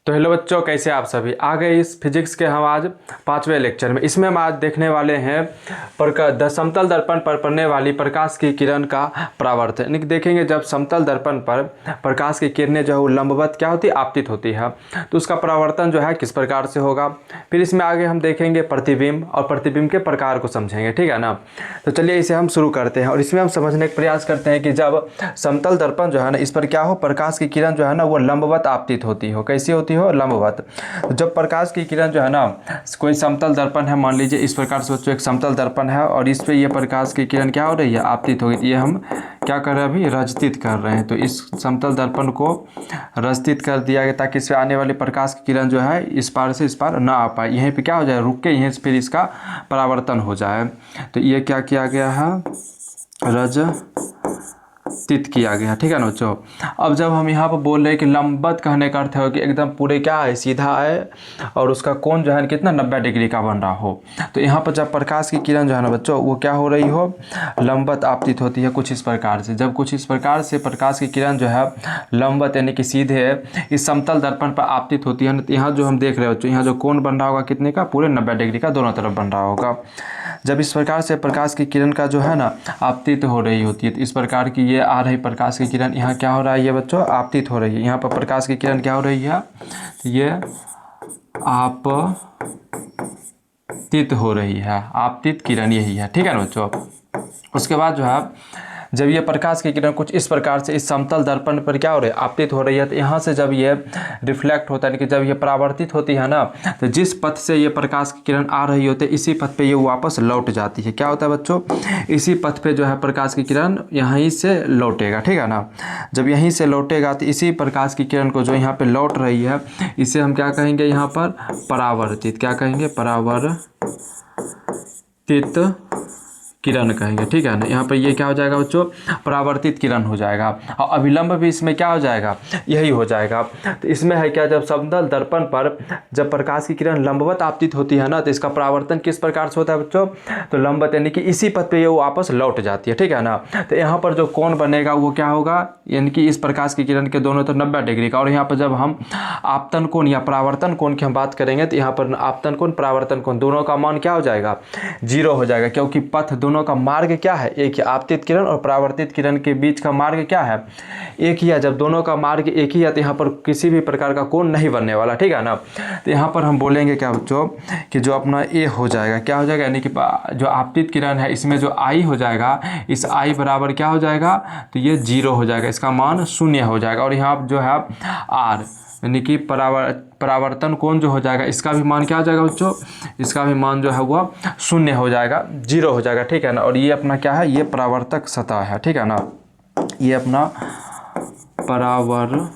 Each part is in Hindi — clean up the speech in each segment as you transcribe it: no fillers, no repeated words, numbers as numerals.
तो हेलो बच्चों, कैसे आप सभी आ गए इस फिजिक्स के हम आज 5वें लेक्चर में। इसमें हम आज देखने वाले हैं समतल दर्पण पर पड़ने वाली प्रकाश की किरण का परावर्तन। यानी कि देखेंगे जब समतल दर्पण पर प्रकाश की किरणें जो है वो लंबवत क्या होती है, आपतित होती है, तो उसका परावर्तन जो है किस प्रकार से होगा। फिर इसमें आगे हम देखेंगे प्रतिबिंब और प्रतिबिंब के प्रकार को समझेंगे, ठीक है ना। तो चलिए इसे हम शुरू करते हैं और इसमें हम समझने का प्रयास करते हैं कि जब समतल दर्पण जो है ना, इस पर क्या हो, प्रकाश की किरण जो है ना वो लंबवत आपतित होती हो। कैसी होती हो? लंबवत। तो जब प्रकाश की किरण जो है ना, कोई समतल दर्पण है, मान लीजिए इस प्रकार से बच्चों एक समतल दर्पण है और इस पे ये प्रकाश की किरण क्या हो रही है, आपतित हो गई। ये हम क्या कर रहे हैं, अभी रजतित कर रहे हैं। तो इस समतल दर्पण को रजतित कर दिया गया ताकि इससे आने वाली प्रकाश की किरण जो है इस पार से इस पार ना आ पाए। यहीं पे क्या हो जाए, रुक के यहीं से फिर इसका परावर्तन हो जाए। तो ये क्या किया गया है, रजतित किया गया, ठीक है ना बच्चों। अब जब हम यहाँ पर बोल रहे हैं कि लंबवत कहने का अर्थ है कि एकदम पूरे क्या है, सीधा है और उसका कोण जो है कितना 90 डिग्री का बन रहा हो। तो यहाँ पर जब प्रकाश की किरण जो है ना बच्चों वो क्या हो रही हो, लंबवत आपतित होती है कुछ इस प्रकार से। जब कुछ इस प्रकार से प्रकाश की किरण जो है लंबवत यानी कि सीधे इस समतल दर्पण पर आपतित होती है ना, तो यहाँ जो हम देख रहे हो बच्चों, यहाँ जो कोण बन रहा होगा कितने का, पूरे 90 डिग्री का दोनों तरफ बन रहा होगा। जब इस प्रकार से प्रकाश की किरण का जो है ना आपतित हो रही होती है, तो इस प्रकार की ये आ रही प्रकाश की किरण, यहाँ क्या हो रहा है ये बच्चों, आपतित हो रही है। यहाँ पर प्रकाश की किरण क्या हो रही है, तो ये आपतित हो रही है, आपतित किरण यही है, ठीक है ना बच्चों। उसके बाद जो है जब ये प्रकाश की किरण कुछ इस प्रकार से इस समतल दर्पण पर क्या हो रही है, आपतित हो रही है, तो यहाँ से जब ये रिफ्लेक्ट होता है कि जब ये परावर्तित होती है ना, तो जिस पथ से ये प्रकाश की किरण आ रही होती है इसी पथ पे ये वापस लौट जाती है। क्या होता है बच्चों, इसी पथ पे जो है प्रकाश की किरण यहीं से लौटेगा, ठीक है ना। जब यहीं से लौटेगा तो इसी प्रकाश की किरण को जो यहाँ पर लौट रही है इसे हम क्या कहेंगे, यहाँ पर परावर्तित, क्या कहेंगे, परावर्तित किरण कहेंगे, ठीक है ना। यहाँ पर ये क्या हो जाएगा बच्चों, परावर्तित किरण हो जाएगा। और अभिलंब भी इसमें क्या हो जाएगा, यही हो जाएगा। तो इसमें है क्या, जब समतल दर्पण पर जब प्रकाश की किरण लंबवत आपतित होती है ना, तो इसका परावर्तन किस प्रकार से होता है बच्चों, तो लंबवत यानी कि इसी पथ पे ये वापस लौट जाती है, ठीक है ना। तो यहाँ पर जो कोण बनेगा वो क्या होगा, यानी कि इस प्रकाश की किरण के दोनों तो 90 डिग्री का। और यहाँ पर जब हम आपतन कोण या परावर्तन कोण की हम बात करेंगे तो यहाँ पर आपतन कोण परावर्तन कोण दोनों का मान क्या हो जाएगा, 0 हो जाएगा, क्योंकि पथ दोनों का मार्ग क्या है, एक ही। आपतित किरण और परावर्तित किरण के बीच का मार्ग क्या है, एक ही है। जब दोनों का मार्ग एक ही है तो यहाँ पर किसी भी प्रकार का कोण नहीं बनने वाला, ठीक है ना। तो यहाँ पर हम बोलेंगे क्या बच्चों, कि जो अपना ए हो जाएगा, क्या हो जाएगा, यानी कि जो आपतित किरण है इसमें जो आई हो जाएगा, इस आई बराबर क्या हो जाएगा, तो ये 0 हो जाएगा, इसका मान 0 हो जाएगा। और यहाँ जो है आर यानी कि परावर्तन कोण जो हो जाएगा इसका भी मान क्या हो जाएगा बच्चों, इसका भी मान जो है वह 0 हो जाएगा, 0 हो जाएगा, ठीक है ना। और ये अपना क्या है, ये परावर्तक सतह है, ठीक है ना, ये अपना परावर्तक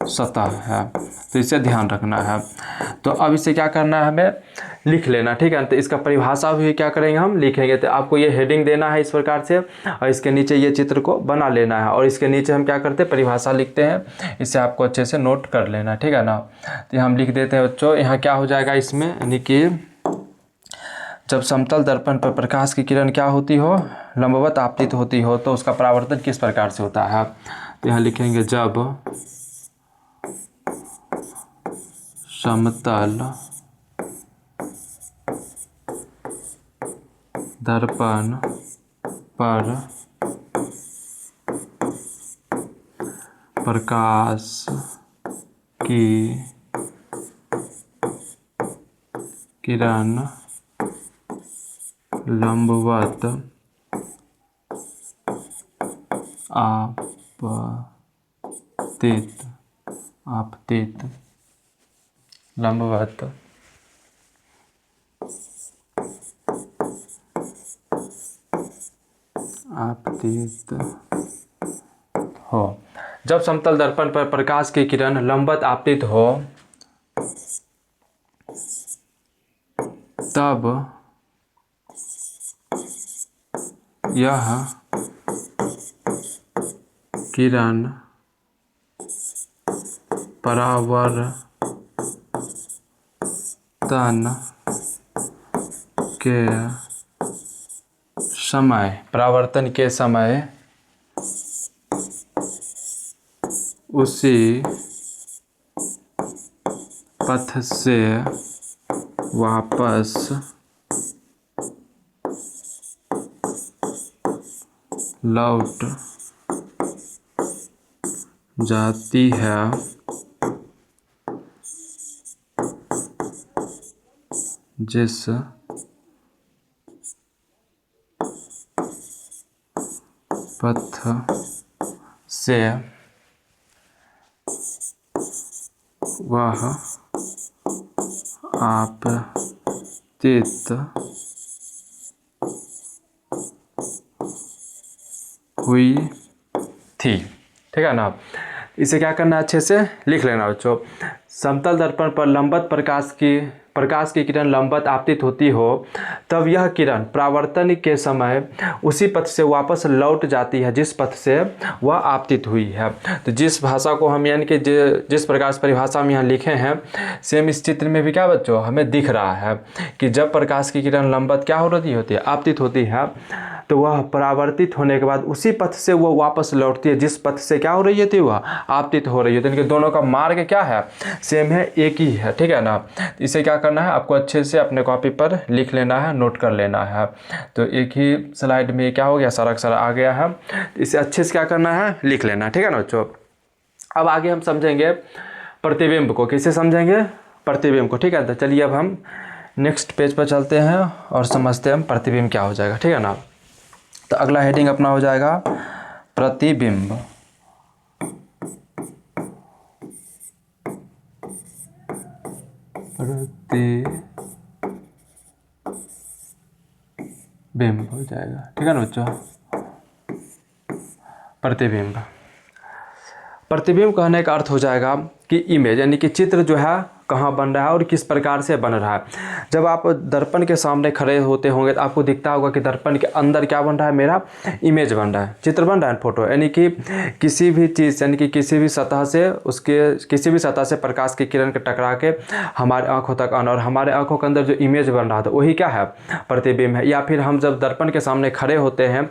सतह है। तो इसे ध्यान रखना है। तो अब इसे क्या करना है, हमें लिख लेना, ठीक है। तो इसका परिभाषा भी क्या करेंगे, हम लिखेंगे। तो आपको ये हेडिंग देना है इस प्रकार से और इसके नीचे ये चित्र को बना लेना है और इसके नीचे हम क्या करते हैं, परिभाषा लिखते हैं। इसे आपको अच्छे से नोट कर लेना, ठीक है ना। तो हम लिख देते हैं बच्चों, यहाँ क्या हो जाएगा इसमें, यानी कि जब समतल दर्पण पर प्रकाश की किरण क्या होती हो, लंबवत आपतित होती हो, तो उसका परावर्तन किस प्रकार से होता है। तो यहाँ लिखेंगे, जब समतल दर्पण पर प्रकाश की किरण लंबवत आपतित लंबवत आपतित हो। जब समतल दर्पण पर प्रकाश की किरण लंबवत आपतित हो तब यह किरण परावर्तन के समय उसी पथ से वापस लौट जाती है जिस पथ से वह आपतित हुई थी। ठीक है ना। इसे क्या करना है, अच्छे से लिख लेना बच्चों। समतल दर्पण पर लंबवत प्रकाश की किरण लंबवत आपतित होती हो, तब यह किरण परावर्तन के समय उसी पथ से वापस लौट जाती है जिस पथ से वह आपतित हुई है। तो जिस भाषा को हम यानी कि जिस प्रकार से परिभाषा हम यहाँ लिखे हैं, सेम इस चित्र में भी क्या बच्चों हमें दिख रहा है कि जब प्रकाश की किरण लंबवत क्या हो रही होती है, आपतित होती है, तो वह परावर्तित होने के बाद उसी पथ से वो वापस लौटती है जिस पथ से क्या हो रही थी, वह आपतित हो रही है। तो इनके दोनों का मार्ग क्या है, सेम है, एक ही है। ठीक है ना। इसे क्या करना है, आपको अच्छे से अपने कॉपी पर लिख लेना है, नोट कर लेना है। तो एक ही स्लाइड में क्या हो गया, सारा का सारा आ गया है। इसे अच्छे से क्या करना है, लिख लेना है। ठीक है ना बच्चों। अब आगे हम समझेंगे प्रतिबिंब को। कैसे समझेंगे, प्रतिबिंब को। ठीक है। तो चलिए अब हम नेक्स्ट पेज पर चलते हैं और समझते हैं हम प्रतिबिंब क्या हो जाएगा। ठीक है ना। तो अगला हेडिंग अपना हो जाएगा प्रतिबिंब। प्रतिबिंब हो जाएगा। ठीक है ना बच्चों। प्रतिबिंब, प्रतिबिंब कहने का अर्थ हो जाएगा कि इमेज यानी कि चित्र जो है कहाँ बन रहा है और किस प्रकार से बन रहा है। जब आप दर्पण के सामने खड़े होते होंगे तो आपको दिखता होगा कि दर्पण के अंदर क्या बन रहा है, मेरा इमेज बन रहा है, चित्र बन रहा है, फोटो। यानी कि किसी भी चीज़ यानी कि किसी भी सतह से किसी भी सतह से प्रकाश की किरण के टकरा के हमारे आंखों तक आना, और हमारे आंखों के अंदर जो इमेज बन रहा था वही क्या है, प्रतिबिंब है। या फिर हम जब दर्पण के सामने खड़े होते हैं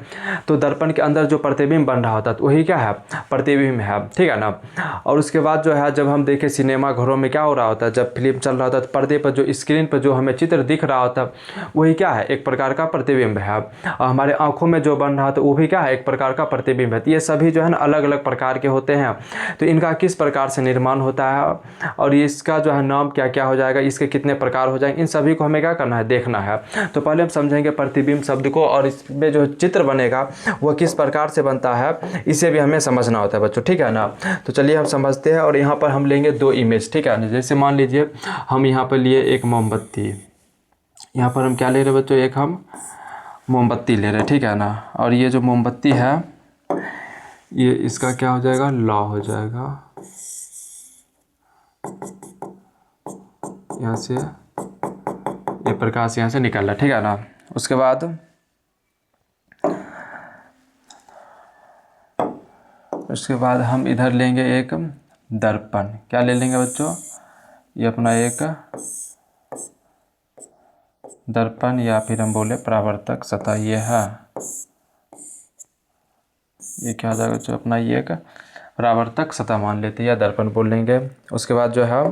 तो दर्पण के अंदर जो प्रतिबिंब बन रहा होता है तो वही क्या है, प्रतिबिंब है। ठीक है ना। और उसके बाद जो है जब हम देखें सिनेमा घरों में क्या हो रहा होता है, जब फिल्म चल रहा होता है तो पर्दे पर जो स्क्रीन पर जो हमें चित्र दिख रहा होता है वही क्या है, एक प्रकार का प्रतिबिंब है। और हमारे आंखों में जो बन रहा था वो भी क्या है, एक प्रकार का प्रतिबिंब है। ये सभी जो है ना अलग अलग प्रकार के होते हैं। तो इनका किस प्रकार से निर्माण होता है और इसका जो है नाम क्या क्या हो जाएगा, इसके कितने प्रकार हो जाएंगे, इन सभी को हमें क्या करना है, देखना है। तो पहले हम समझेंगे प्रतिबिंब शब्द को, और इसमें जो चित्र बनेगा वह किस प्रकार से बनता है इसे भी हमें समझना होता है बच्चों। ठीक है ना। तो चलिए हम समझते हैं। और यहाँ पर हम लेंगे दो इमेज। ठीक है ना। जैसे मान लीजिए हम यहाँ पर लिए एक मोमबत्ती, यहाँ पर हम क्या ले रहे हैं बच्चों, एक हम मोमबत्ती ले रहे हैं। ठीक है ना। और ये जो मोमबत्ती है ये इसका क्या हो जाएगा, लौ हो जाएगा। यहाँ से ये प्रकाश यहाँ से निकल रहा है। ठीक है ना। उसके बाद हम इधर लेंगे एक दर्पण। क्या ले लेंगे बच्चों, ये अपना एक दर्पण या फिर हम बोले परावर्तक सतह, ये है, ये क्या हो जाएगा बच्चों, अपना ये एक परावर्तक सतह मान लेते हैं या दर्पण बोल लेंगे। उसके बाद जो है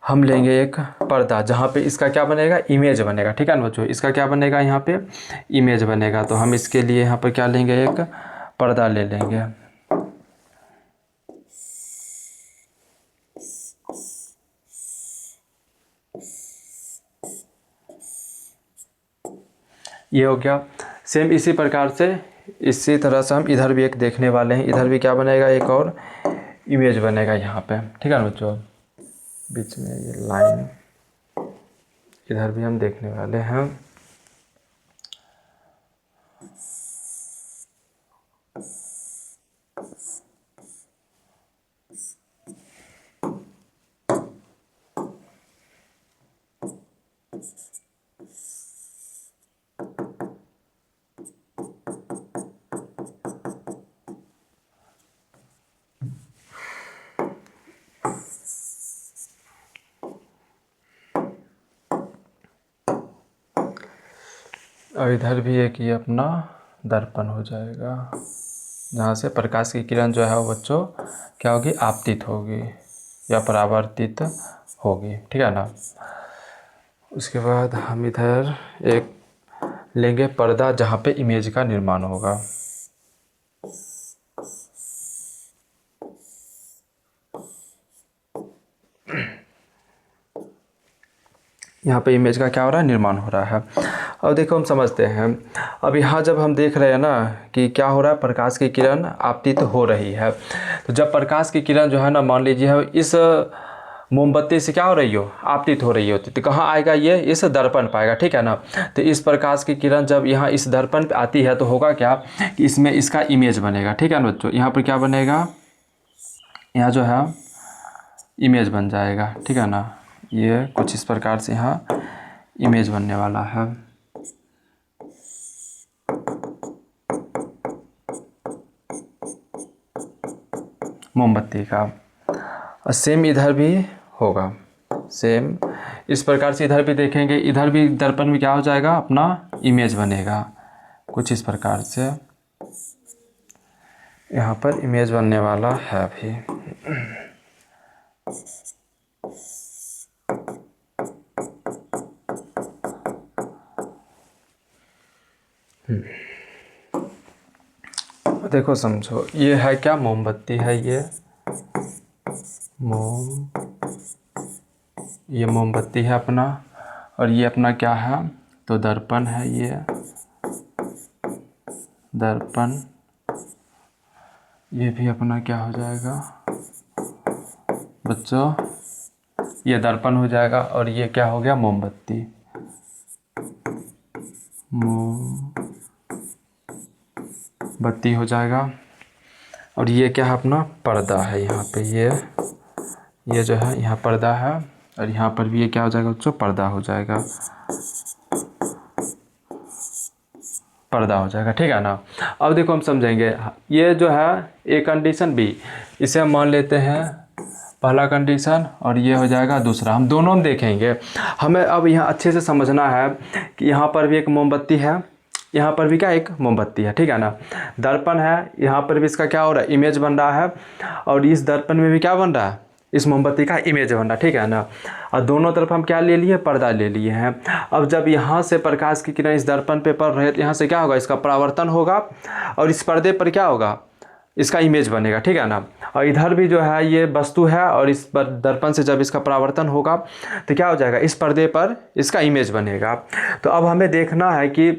हम लेंगे एक पर्दा, जहाँ पे इसका क्या बनेगा, इमेज बनेगा। ठीक है ना बच्चों। इसका क्या बनेगा, यहाँ पे इमेज बनेगा। तो हम इसके लिए यहाँ पर क्या लेंगे, एक पर्दा ले लेंगे। ये हो गया। सेम इसी प्रकार से इसी तरह से हम इधर भी एक देखने वाले हैं। इधर भी क्या बनेगा, एक और इमेज बनेगा यहाँ पे। ठीक है ना बच्चों। बीच में ये लाइन, इधर भी हम देखने वाले हैं। और इधर भी एक ये अपना दर्पण हो जाएगा। जहाँ से प्रकाश की किरण जो है वो बच्चों क्या होगी, आपतित होगी या परावर्तित होगी, ठीक है ना। उसके बाद हम इधर एक लेंगे पर्दा जहाँ पे इमेज का निर्माण होगा। यहाँ पे इमेज का क्या हो रहा है, निर्माण हो रहा है। अब देखो हम समझते हैं, अब यहाँ जब हम देख रहे हैं ना कि क्या हो रहा है, प्रकाश की किरण आपतित हो रही है। तो जब प्रकाश की किरण जो है ना, मान लीजिए इस मोमबत्ती से क्या हो रही हो, आपतित हो रही होती, तो कहाँ आएगा ये, इस दर्पण पर आएगा, ठीक है ना। तो इस प्रकाश की किरण जब यहाँ इस दर्पण पे आती है तो होगा क्या कि इसमें इसका इमेज बनेगा, ठीक है ना बच्चों। यहाँ पर क्या बनेगा, यहाँ जो है इमेज बन जाएगा, ठीक है ना। ये कुछ इस प्रकार से यहाँ इमेज बनने वाला है। मोमबत्ती का, और सेम इधर भी होगा, सेम इस प्रकार से इधर भी देखेंगे, इधर भी दर्पण में क्या हो जाएगा, अपना इमेज बनेगा कुछ इस प्रकार से। यहाँ पर इमेज बनने वाला है अभी। देखो समझो, ये है क्या, मोमबत्ती है ये मोमबत्ती है अपना, और ये अपना क्या है, तो दर्पण है, ये दर्पण, ये भी अपना क्या हो जाएगा बच्चों, ये दर्पण हो जाएगा, और ये क्या हो गया, मोमबत्ती, मोमबत्ती हो जाएगा। और ये क्या है, अपना पर्दा है, यहाँ पे ये जो है यहाँ पर्दा है, और यहाँ पर भी ये क्या हो जाएगा बच्चों, पर्दा हो जाएगा, पर्दा हो जाएगा, ठीक है ना। अब देखो हम समझेंगे, ये जो है ए कंडीशन बी, इसे हम मान लेते हैं पहला कंडीशन, और ये हो जाएगा दूसरा। हम दोनों में देखेंगे, हमें अब यहाँ अच्छे से समझना है कि यहाँ पर भी एक मोमबत्ती है, यहाँ पर भी क्या एक मोमबत्ती है, ठीक है ना। दर्पण है, यहाँ पर भी इसका क्या हो रहा है, इमेज बन रहा है, और इस दर्पण में भी क्या बन रहा है, इस मोमबत्ती का इमेज बन रहा है, ठीक है ना। और दोनों तरफ हम क्या ले लिए, पर्दा ले लिए हैं। अब जब यहाँ से प्रकाश की किरण इस दर्पण पे पड़ रहे, तो यहाँ से क्या होगा, इसका परावर्तन होगा, और इस पर्दे पर क्या होगा, इसका इमेज बनेगा, ठीक है ना। और इधर भी जो है ये वस्तु है, और इस पर दर्पण से जब इसका परावर्तन होगा तो क्या हो जाएगा, इस पर्दे पर इसका इमेज बनेगा। तो अब हमें देखना है कि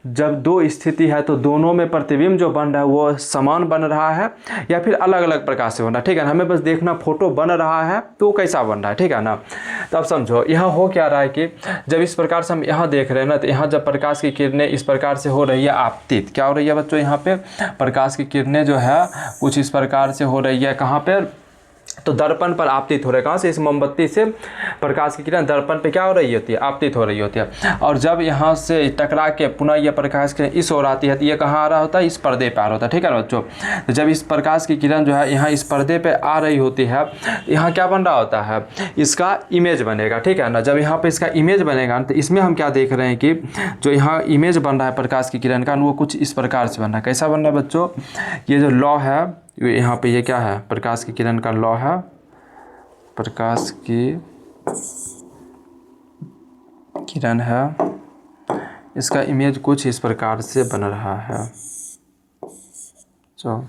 जब दो स्थिति है तो दोनों में प्रतिबिंब जो बन रहा है वो समान बन रहा है या फिर अलग अलग प्रकार से बन रहा है, ठीक है ना। हमें बस देखना फोटो बन रहा है तो कैसा बन रहा है, ठीक है ना। तो अब समझो यहाँ हो क्या रहा है कि जब इस प्रकार से हम यहाँ देख रहे हैं ना, तो यहाँ जब प्रकाश की किरणें इस प्रकार से हो रही है आपतित, क्या हो रही है बच्चों, यहाँ पे प्रकाश की किरणें जो है कुछ इस प्रकार से हो रही है, कहाँ पे, तो दर्पण पर आपतित हो रहा है। कहाँ से, इस मोमबत्ती से प्रकाश की किरण दर्पण पे क्या हो रही होती है, आपतित हो रही होती है। और जब यहाँ से टकरा के पुनः यह प्रकाश की किरण इस ओर आती है तो ये कहाँ आ रहा होता है, इस पर्दे पे आ रहा होता है, ठीक है ना बच्चों। तो जब इस प्रकाश की किरण जो है यहाँ इस पर्दे पे आ रही होती है, यहाँ क्या बन रहा होता है, इसका इमेज बनेगा, ठीक है ना। जब यहाँ पर इसका इमेज बनेगा तो इसमें हम क्या देख रहे हैं कि जो यहाँ इमेज बन रहा है प्रकाश की किरण का, वो कुछ इस प्रकार से बन रहा है। कैसा बन रहा है बच्चों, ये जो लॉ है यहाँ पे, ये क्या है, प्रकाश की किरण का लॉ है, प्रकाश की किरण है, इसका इमेज कुछ इस प्रकार से बन रहा है। तो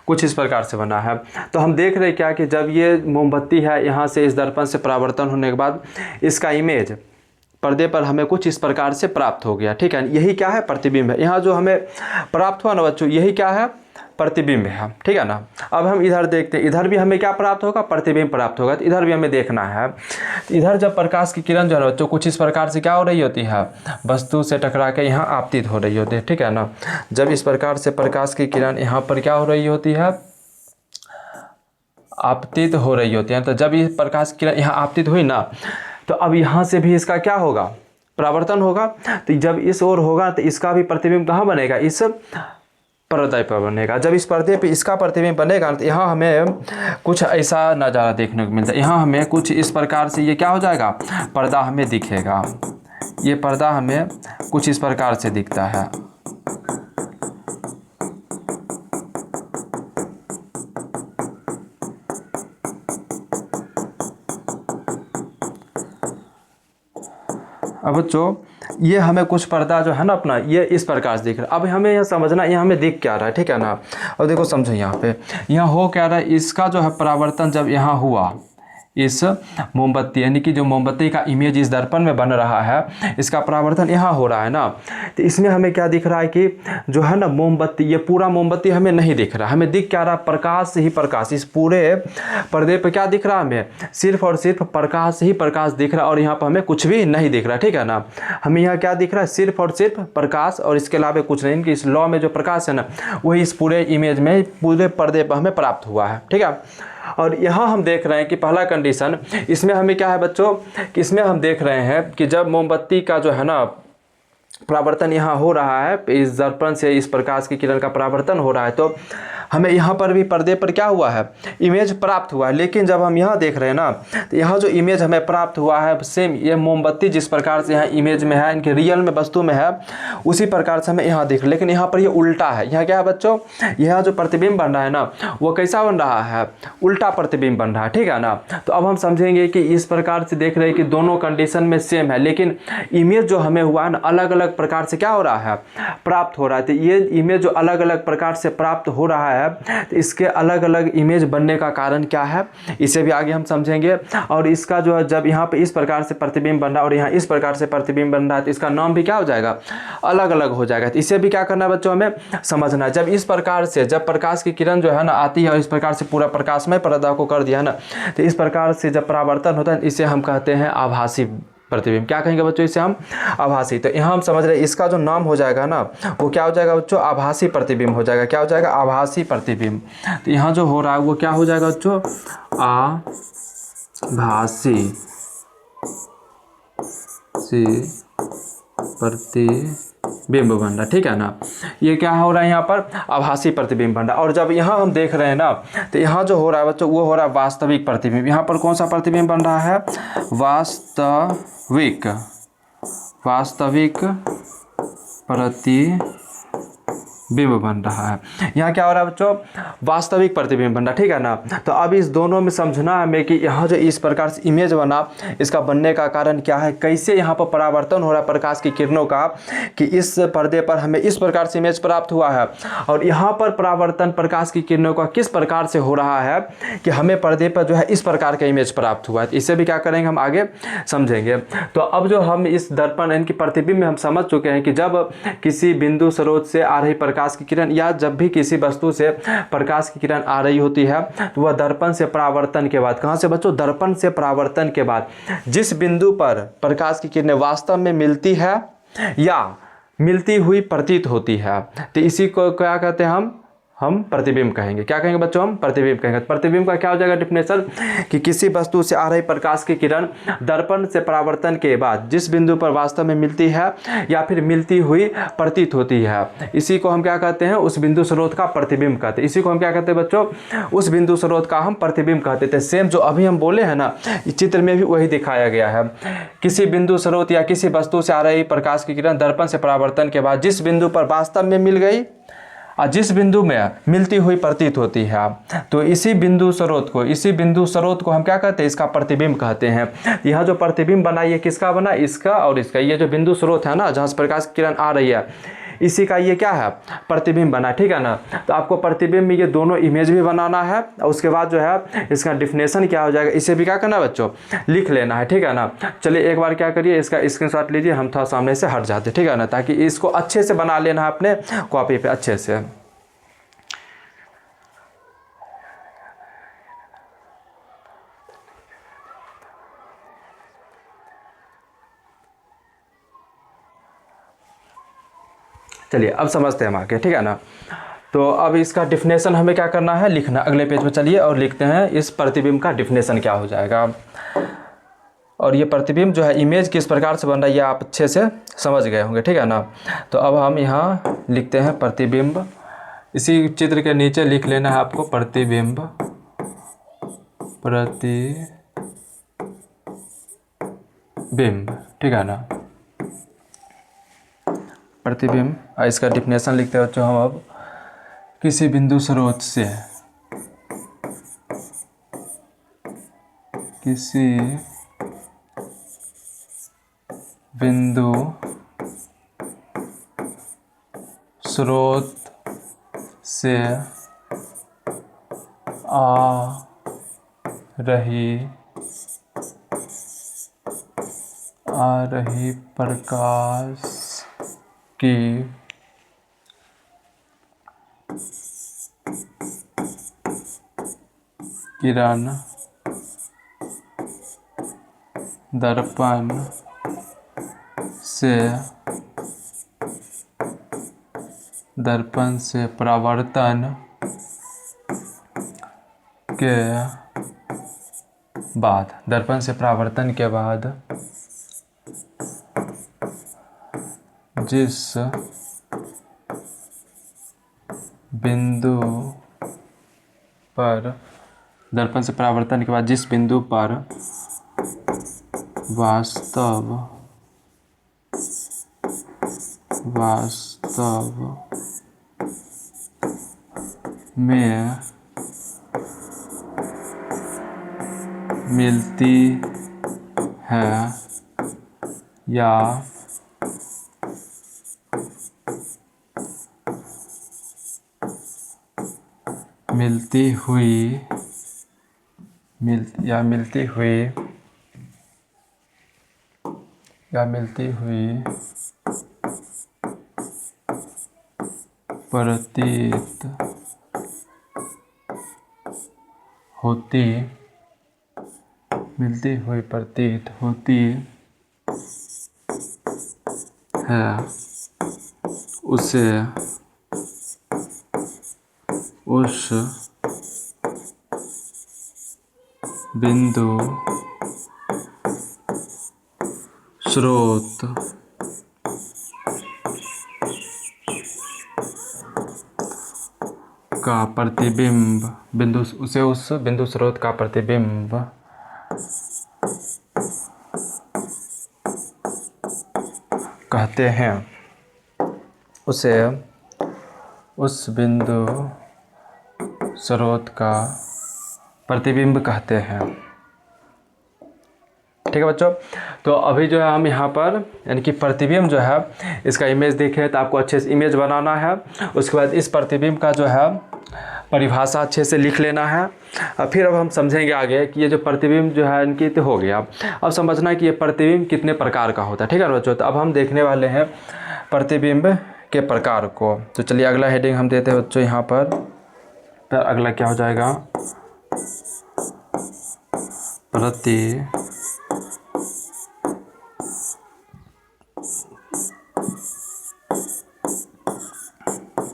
कुछ इस प्रकार से बना है। तो हम देख रहे हैं क्या कि जब ये मोमबत्ती है यहाँ से इस दर्पण से परावर्तन होने के बाद इसका इमेज पर्दे पर हमें कुछ इस प्रकार से प्राप्त हो गया, ठीक है। यही क्या है, प्रतिबिंब है। यहाँ जो हमें प्राप्त हुआ ना बच्चों, यही क्या है, प्रतिबिंब है, ठीक है ना। अब हम इधर देखते हैं, इधर भी हमें क्या प्राप्त होगा, प्रतिबिंब प्राप्त होगा। तो इधर भी हमें देखना है, तो इधर जब प्रकाश की किरण जो है बच्चों कुछ इस प्रकार से क्या हो रही होती है, वस्तु से टकरा के यहाँ आपतित हो रही होती है, ठीक है ना। जब इस प्रकार से प्रकाश की किरण यहाँ पर क्या हो रही होती है, आपतित हो रही होती है, तो जब ये प्रकाश की किरण यहाँ आपतित हुई ना, तो अब यहाँ से भी इसका क्या होगा, परावर्तन होगा। तो जब इस ओर होगा तो इसका भी प्रतिबिंब कहाँ बनेगा, इस पर्दे पर बनेगा। जब इस पर्दे पे इसका प्रतिबिंब बनेगा तो यहाँ हमें कुछ ऐसा नज़ारा देखने को मिलता है। यहाँ हमें कुछ इस प्रकार से ये क्या हो जाएगा, पर्दा हमें दिखेगा। ये पर्दा हमें कुछ इस प्रकार से दिखता है। अब बच्चों ये हमें कुछ पर्दा जो है ना अपना, ये इस प्रकार से दिख रहा है। अब हमें यह समझना ये हमें दिख क्या रहा है, ठीक है ना। अब देखो समझो यहाँ पे यहाँ हो क्या रहा है, इसका जो है परावर्तन जब यहाँ हुआ, इस मोमबत्ती यानी कि जो मोमबत्ती का इमेज इस दर्पण में बन रहा है, इसका परावर्तन यहाँ हो रहा है ना। तो इसमें हमें क्या दिख रहा है कि जो है ना मोमबत्ती, ये पूरा मोमबत्ती हमें नहीं दिख रहा, हमें दिख क्या रहा, प्रकाश से ही प्रकाश। इस पूरे पर्दे पे क्या दिख रहा है हमें, सिर्फ और सिर्फ प्रकाश से ही प्रकाश दिख रहा है और यहाँ पर हमें कुछ भी नहीं दिख रहा, ठीक है ना। हमें यहाँ क्या दिख रहा है, सिर्फ और सिर्फ प्रकाश और इसके अलावा कुछ नहीं। इनकी इस लॉ में जो प्रकाश है ना, वही इस पूरे इमेज में, पूरे पर्दे पर हमें प्राप्त हुआ है, ठीक है। और यहाँ हम देख रहे हैं कि पहला कंडीशन इसमें हमें क्या है बच्चों, कि इसमें हम देख रहे हैं कि जब मोमबत्ती का जो है ना परावर्तन यहाँ हो रहा है, इस दर्पण से इस प्रकाश की किरण का परावर्तन हो रहा है, तो हमें यहाँ पर भी पर्दे पर क्या हुआ है, इमेज प्राप्त हुआ है। लेकिन जब हम यहाँ देख रहे हैं ना, तो यहाँ जो इमेज हमें प्राप्त हुआ है, सेम ये मोमबत्ती जिस प्रकार से यहाँ इमेज में है, इनके रियल में वस्तु में है, उसी प्रकार से हमें यहाँ दिख रहा है। लेकिन यहाँ पर ये उल्टा है। यहाँ क्या है बच्चों, यहाँ जो प्रतिबिंब बन रहा है ना, वो कैसा बन रहा है, उल्टा प्रतिबिंब बन रहा है, ठीक है ना। तो अब हम समझेंगे कि इस प्रकार से देख रहे हैं कि दोनों कंडीशन में सेम है, लेकिन इमेज जो हमें हुआ है ना, अलग अलग प्रकार से क्या हो रहा है, प्राप्त हो रहा है। तो ये इमेज जो अलग अलग प्रकार से प्राप्त हो रहा है, तो इसके अलग अलग इमेज बनने का कारण क्या है, इसे भी आगे हम समझेंगे। और इसका जो है जब यहाँ पे इस प्रकार से प्रतिबिंब बन रहा है और यहाँ इस प्रकार से प्रतिबिंब बन रहा है, तो इसका नाम भी क्या हो जाएगा, अलग अलग हो जाएगा। तो इसे भी क्या करना है बच्चों, हमें समझना है। जब इस प्रकार से जब प्रकाश की किरण जो है ना आती है और इस प्रकार से पूरा प्रकाशमय पर्दा को कर दिया ना, तो इस प्रकार से जब परावर्तन होता है, इसे हम कहते हैं आभासी प्रतिबिंब। क्या कहेंगे बच्चों, इसे हम आभासी। तो यहाँ हम समझ रहे हैं इसका जो नाम हो जाएगा ना, वो क्या हो जाएगा बच्चों, आभासी प्रतिबिंब हो जाएगा। क्या हो जाएगा, आभासी प्रतिबिंब। तो यहाँ जो हो रहा है वो क्या हो जाएगा बच्चों, आभासी प्रतिबिंब बन रहा, ठीक है ना। ये क्या हो रहा है यहाँ पर, आभासी प्रतिबिंब बन रहा। और जब यहाँ हम देख रहे हैं ना, तो यहाँ जो हो रहा है बच्चों, वो हो रहा है वास्तविक प्रतिबिंब। यहाँ पर कौन सा प्रतिबिंब बन रहा है, वास्तविक प्रतिबिंब बन रहा है। यहाँ क्या हो रहा है बच्चों, वास्तविक प्रतिबिंब बन रहा, ठीक है ना। तो अब इस दोनों में समझना है हमें कि यहाँ जो इस प्रकार से इमेज बना, इसका बनने का कारण क्या है, कैसे यहाँ पर परावर्तन हो रहा है प्रकाश की किरणों का, कि इस पर्दे पर हमें इस प्रकार से इमेज प्राप्त हुआ है, और यहाँ पर परावर्तन प्रकाश की किरणों का किस प्रकार से हो रहा है कि हमें पर्दे पर जो है इस प्रकार का इमेज प्राप्त हुआ है। इसे भी क्या करेंगे, हम आगे समझेंगे। तो अब जो हम इस दर्पण यानी कि प्रतिबिंब में हम समझ चुके हैं कि जब किसी बिंदु स्रोत से आ रही प्रकाश की किरण, या जब भी किसी वस्तु से प्रकाश की किरण आ रही होती है, तो वह दर्पण से परावर्तन के बाद, कहाँ से बच्चों, दर्पण से परावर्तन के बाद जिस बिंदु पर प्रकाश की किरणें वास्तव में मिलती है या मिलती हुई प्रतीत होती है, तो इसी को क्या कहते हैं, हम प्रतिबिंब कहेंगे। क्या कहेंगे बच्चों, हम प्रतिबिंब कहेंगे। प्रतिबिंब का क्या हो जाएगा डिफिनेशन, कि किसी वस्तु से आ रही प्रकाश की किरण दर्पण से परावर्तन के बाद जिस बिंदु पर वास्तव में मिलती है या फिर मिलती हुई प्रतीत होती है, इसी को हम क्या कहते हैं, उस बिंदु स्रोत का प्रतिबिंब कहते हैं। इसी को हम क्या कहते हैं बच्चों, उस बिंदु स्रोत का हम प्रतिबिंब कहते थे। सेम जो अभी हम बोले हैं ना, इस चित्र में भी वही दिखाया गया है। किसी बिंदु स्रोत या किसी वस्तु से आ रही प्रकाश की किरण दर्पण से परावर्तन के बाद जिस बिंदु पर वास्तव में मिल गई और जिस बिंदु में मिलती हुई प्रतीत होती है, तो इसी बिंदु स्रोत को हम क्या कहते हैं, इसका प्रतिबिंब कहते हैं। यह जो प्रतिबिंब बना, ये किसका बना, इसका और इसका। ये जो बिंदु स्रोत है ना, जहाँ से प्रकाश की किरण आ रही है, इसी का ये क्या है, प्रतिबिंब बना, ठीक है ना। तो आपको प्रतिबिंब में ये दोनों इमेज भी बनाना है, और उसके बाद जो है इसका डिफिनेशन क्या हो जाएगा, इसे भी क्या करना है बच्चों, लिख लेना है, ठीक है ना। चलिए एक बार क्या करिए, इसका स्क्रीनशॉट लीजिए, हम थोड़ा सामने से हट जाते, ठीक है ना, ताकि इसको अच्छे से बना लेना है अपने कॉपी पे अच्छे से। चलिए अब समझते हैं हम आगे, ठीक है ना। तो अब इसका डिफिनेशन हमें क्या करना है, लिखना। अगले पेज पे चलिए और लिखते हैं इस प्रतिबिंब का डिफिनेशन क्या हो जाएगा। और ये प्रतिबिंब जो है इमेज किस प्रकार से बन रहा है, ये आप अच्छे से समझ गए होंगे, ठीक है ना। तो अब हम यहाँ लिखते हैं प्रतिबिंब इसी चित्र के नीचे लिख लेना है आपको प्रतिबिंब, ठीक है ना। प्रतिबिंब, इसका डिफिनेशन लिखते हैं बच्चों हम अब। किसी बिंदु स्रोत से, किसी बिंदु स्रोत से आ रही प्रकाश की किरण दर्पण से परावर्तन के बाद जिस बिंदु पर वास्तव में मिलती है या मिलती हुई प्रतीत होती है, उसे उस बिंदु स्रोत का प्रतिबिंब कहते हैं। उसे उस बिंदु स्रोत का प्रतिबिंब कहते हैं। ठीक है बच्चों, तो अभी जो है हम यहाँ पर यानी कि प्रतिबिंब जो है इसका इमेज देखें तो आपको अच्छे से इमेज बनाना है। उसके बाद इस प्रतिबिंब का जो है परिभाषा अच्छे से लिख लेना है। फिर अब हम समझेंगे आगे कि ये जो प्रतिबिंब जो है इनकी तो हो गया। अब समझना है कि ये प्रतिबिंब कितने प्रकार का होता है। ठीक है बच्चों, तो अब हम देखने वाले हैं प्रतिबिंब के प्रकार को। तो चलिए अगला हेडिंग हम देते हैं बच्चों यहाँ पर। तो अगला क्या हो जाएगा,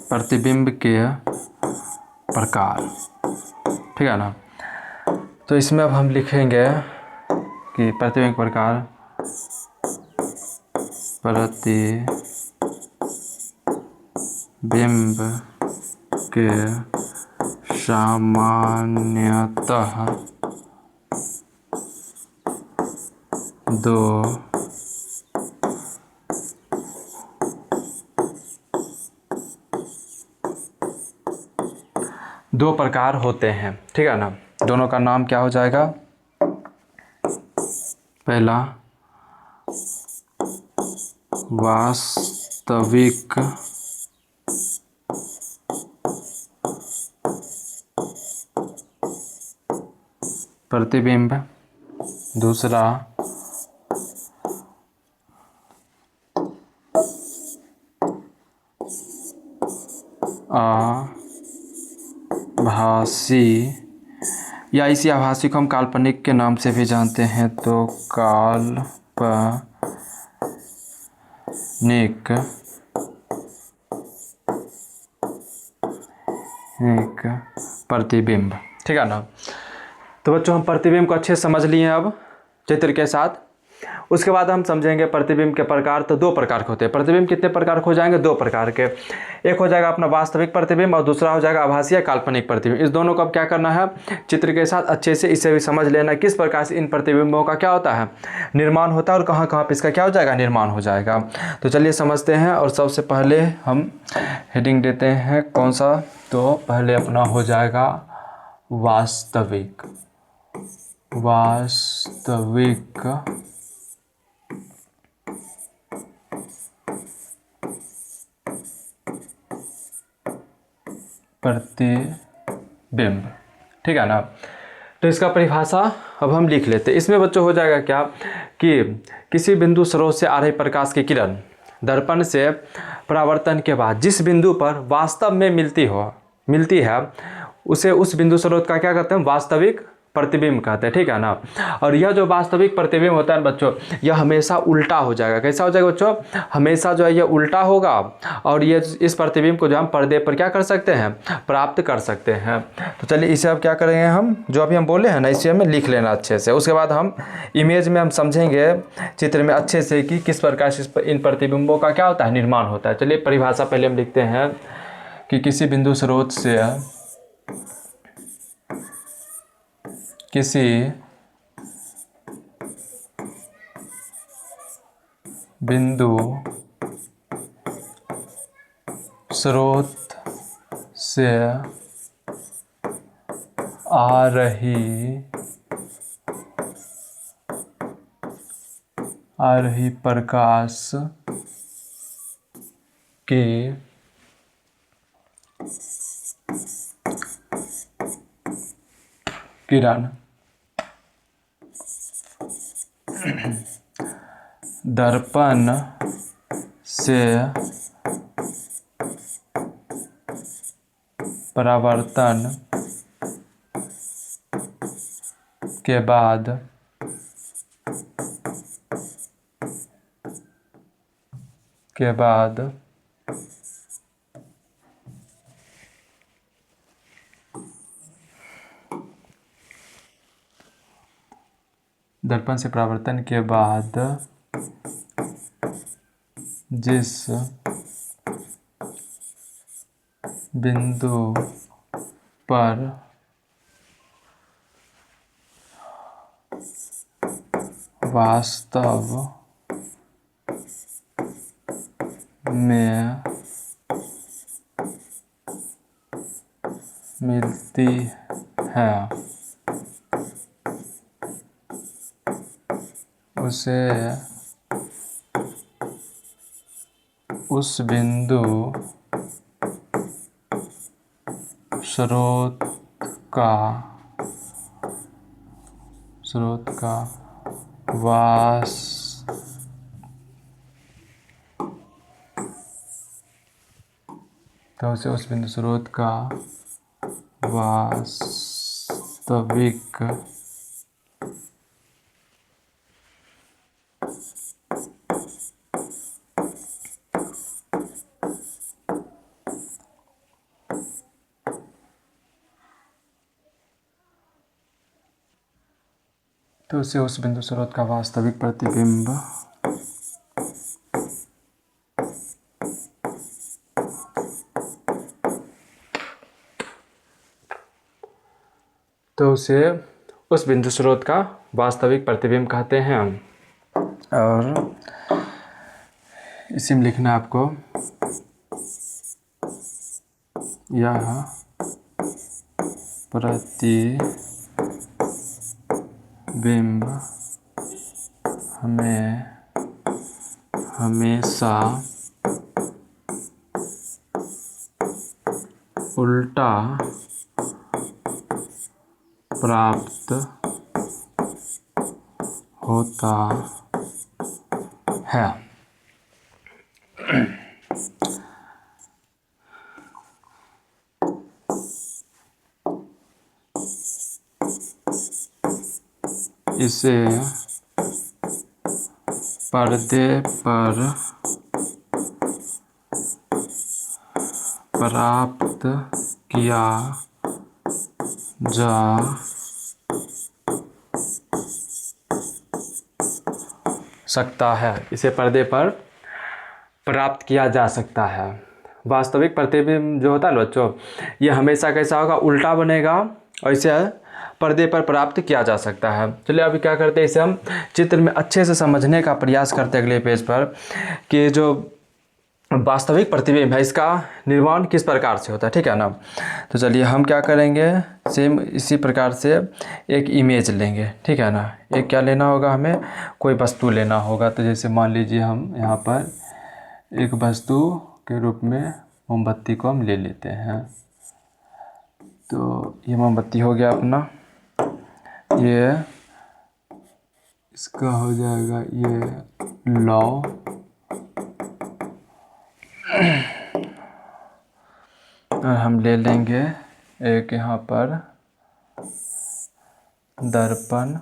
प्रतिबिंब के प्रकार। ठीक है ना। तो इसमें अब हम लिखेंगे कि प्रतिबिंब प्रकार, प्रतिबिंब के सामान्यतः दो प्रकार होते हैं। ठीक है ना। दोनों का नाम क्या हो जाएगा, पहला वास्तविक प्रतिबिंब, दूसरा आभासी, या इसी आभासी को हम काल्पनिक के नाम से भी जानते हैं। तो काल्पनिक प्रतिबिंब। ठीक है ना। तो बच्चों हम प्रतिबिंब को अच्छे से समझ लिए हैं अब चित्र के साथ। उसके बाद हम समझेंगे प्रतिबिंब के प्रकार। तो 2 प्रकार के होते हैं। प्रतिबिंब कितने प्रकार के हो जाएंगे? 2 प्रकार के। एक हो जाएगा अपना वास्तविक प्रतिबिंब और दूसरा हो जाएगा आभासी या काल्पनिक प्रतिबिंब। इस दोनों को अब क्या करना है, चित्र के साथ अच्छे से इसे भी समझ लेना किस प्रकार से इन प्रतिबिंबों का क्या होता है, निर्माण होता है और कहाँ कहाँ पे इसका क्या हो जाएगा, निर्माण हो जाएगा। तो चलिए समझते हैं। और सबसे पहले हम हेडिंग देते हैं कौन सा, तो पहले अपना हो जाएगा वास्तविक। वास्तविक प्रतिबिंब, ठीक है ना। तो इसका परिभाषा अब हम लिख लेते हैं। इसमें बच्चों हो जाएगा क्या कि किसी बिंदु स्रोत से आ रही प्रकाश की किरण दर्पण से परावर्तन के बाद जिस बिंदु पर वास्तव में मिलती है उसे उस बिंदु स्रोत का क्या कहते हैं, वास्तविक प्रतिबिंब कहते हैं, ठीक है ना। और यह जो वास्तविक प्रतिबिंब होता है बच्चों, यह हमेशा उल्टा हो जाएगा। कैसा हो जाएगा बच्चों, हमेशा जो है यह उल्टा होगा। और ये इस प्रतिबिंब को जो हम पर्दे पर क्या कर सकते हैं, प्राप्त कर सकते हैं। तो चलिए इसे अब क्या करेंगे, हम जो अभी हम बोले हैं ना इसे हमें लिख लेना अच्छे से। उसके बाद हम इमेज में हम समझेंगे चित्र में अच्छे से कि किस प्रकार से इन प्रतिबिंबों का क्या होता है, निर्माण होता है। चलिए परिभाषा पहले हम लिखते हैं कि किसी बिंदु स्रोत से किसी बिंदु स्रोत से आ रही प्रकाश के किरण दर्पण से परावर्तन के बाद दर्पण से परावर्तन के बाद जिस बिंदु पर वास्तव में मिलती है उसे उस बिंदु स्रोत का वास्तविक तो उसे उस बिंदु स्रोत का वास्तविक प्रतिबिंब कहते हैं। और इसी में लिखना आपको यह प्रतिबिंब हमें हमेशा उल्टा प्राप्त होता है। इसे पर्दे पर प्राप्त किया जा सकता है, इसे पर्दे पर प्राप्त किया जा सकता है। वास्तविक प्रतिबिंब जो होता है ना बच्चों, ये हमेशा कैसा होगा, उल्टा बनेगा और इसे पर्दे पर प्राप्त किया जा सकता है। चलिए अभी क्या करते हैं, इसे हम चित्र में अच्छे से समझने का प्रयास करते हैं अगले पेज पर कि जो वास्तविक प्रतिबिंब है इसका निर्माण किस प्रकार से होता है, ठीक है ना। तो चलिए हम क्या करेंगे, सेम इसी प्रकार से एक इमेज लेंगे, ठीक है ना। एक क्या लेना होगा, हमें कोई वस्तु लेना होगा। तो जैसे मान लीजिए हम यहाँ पर एक वस्तु के रूप में मोमबत्ती को हम ले लेते हैं। तो ये मोमबत्ती हो गया अपना, ये इसका हो जाएगा ये लौ, और हम ले लेंगे एक यहाँ पर दर्पण,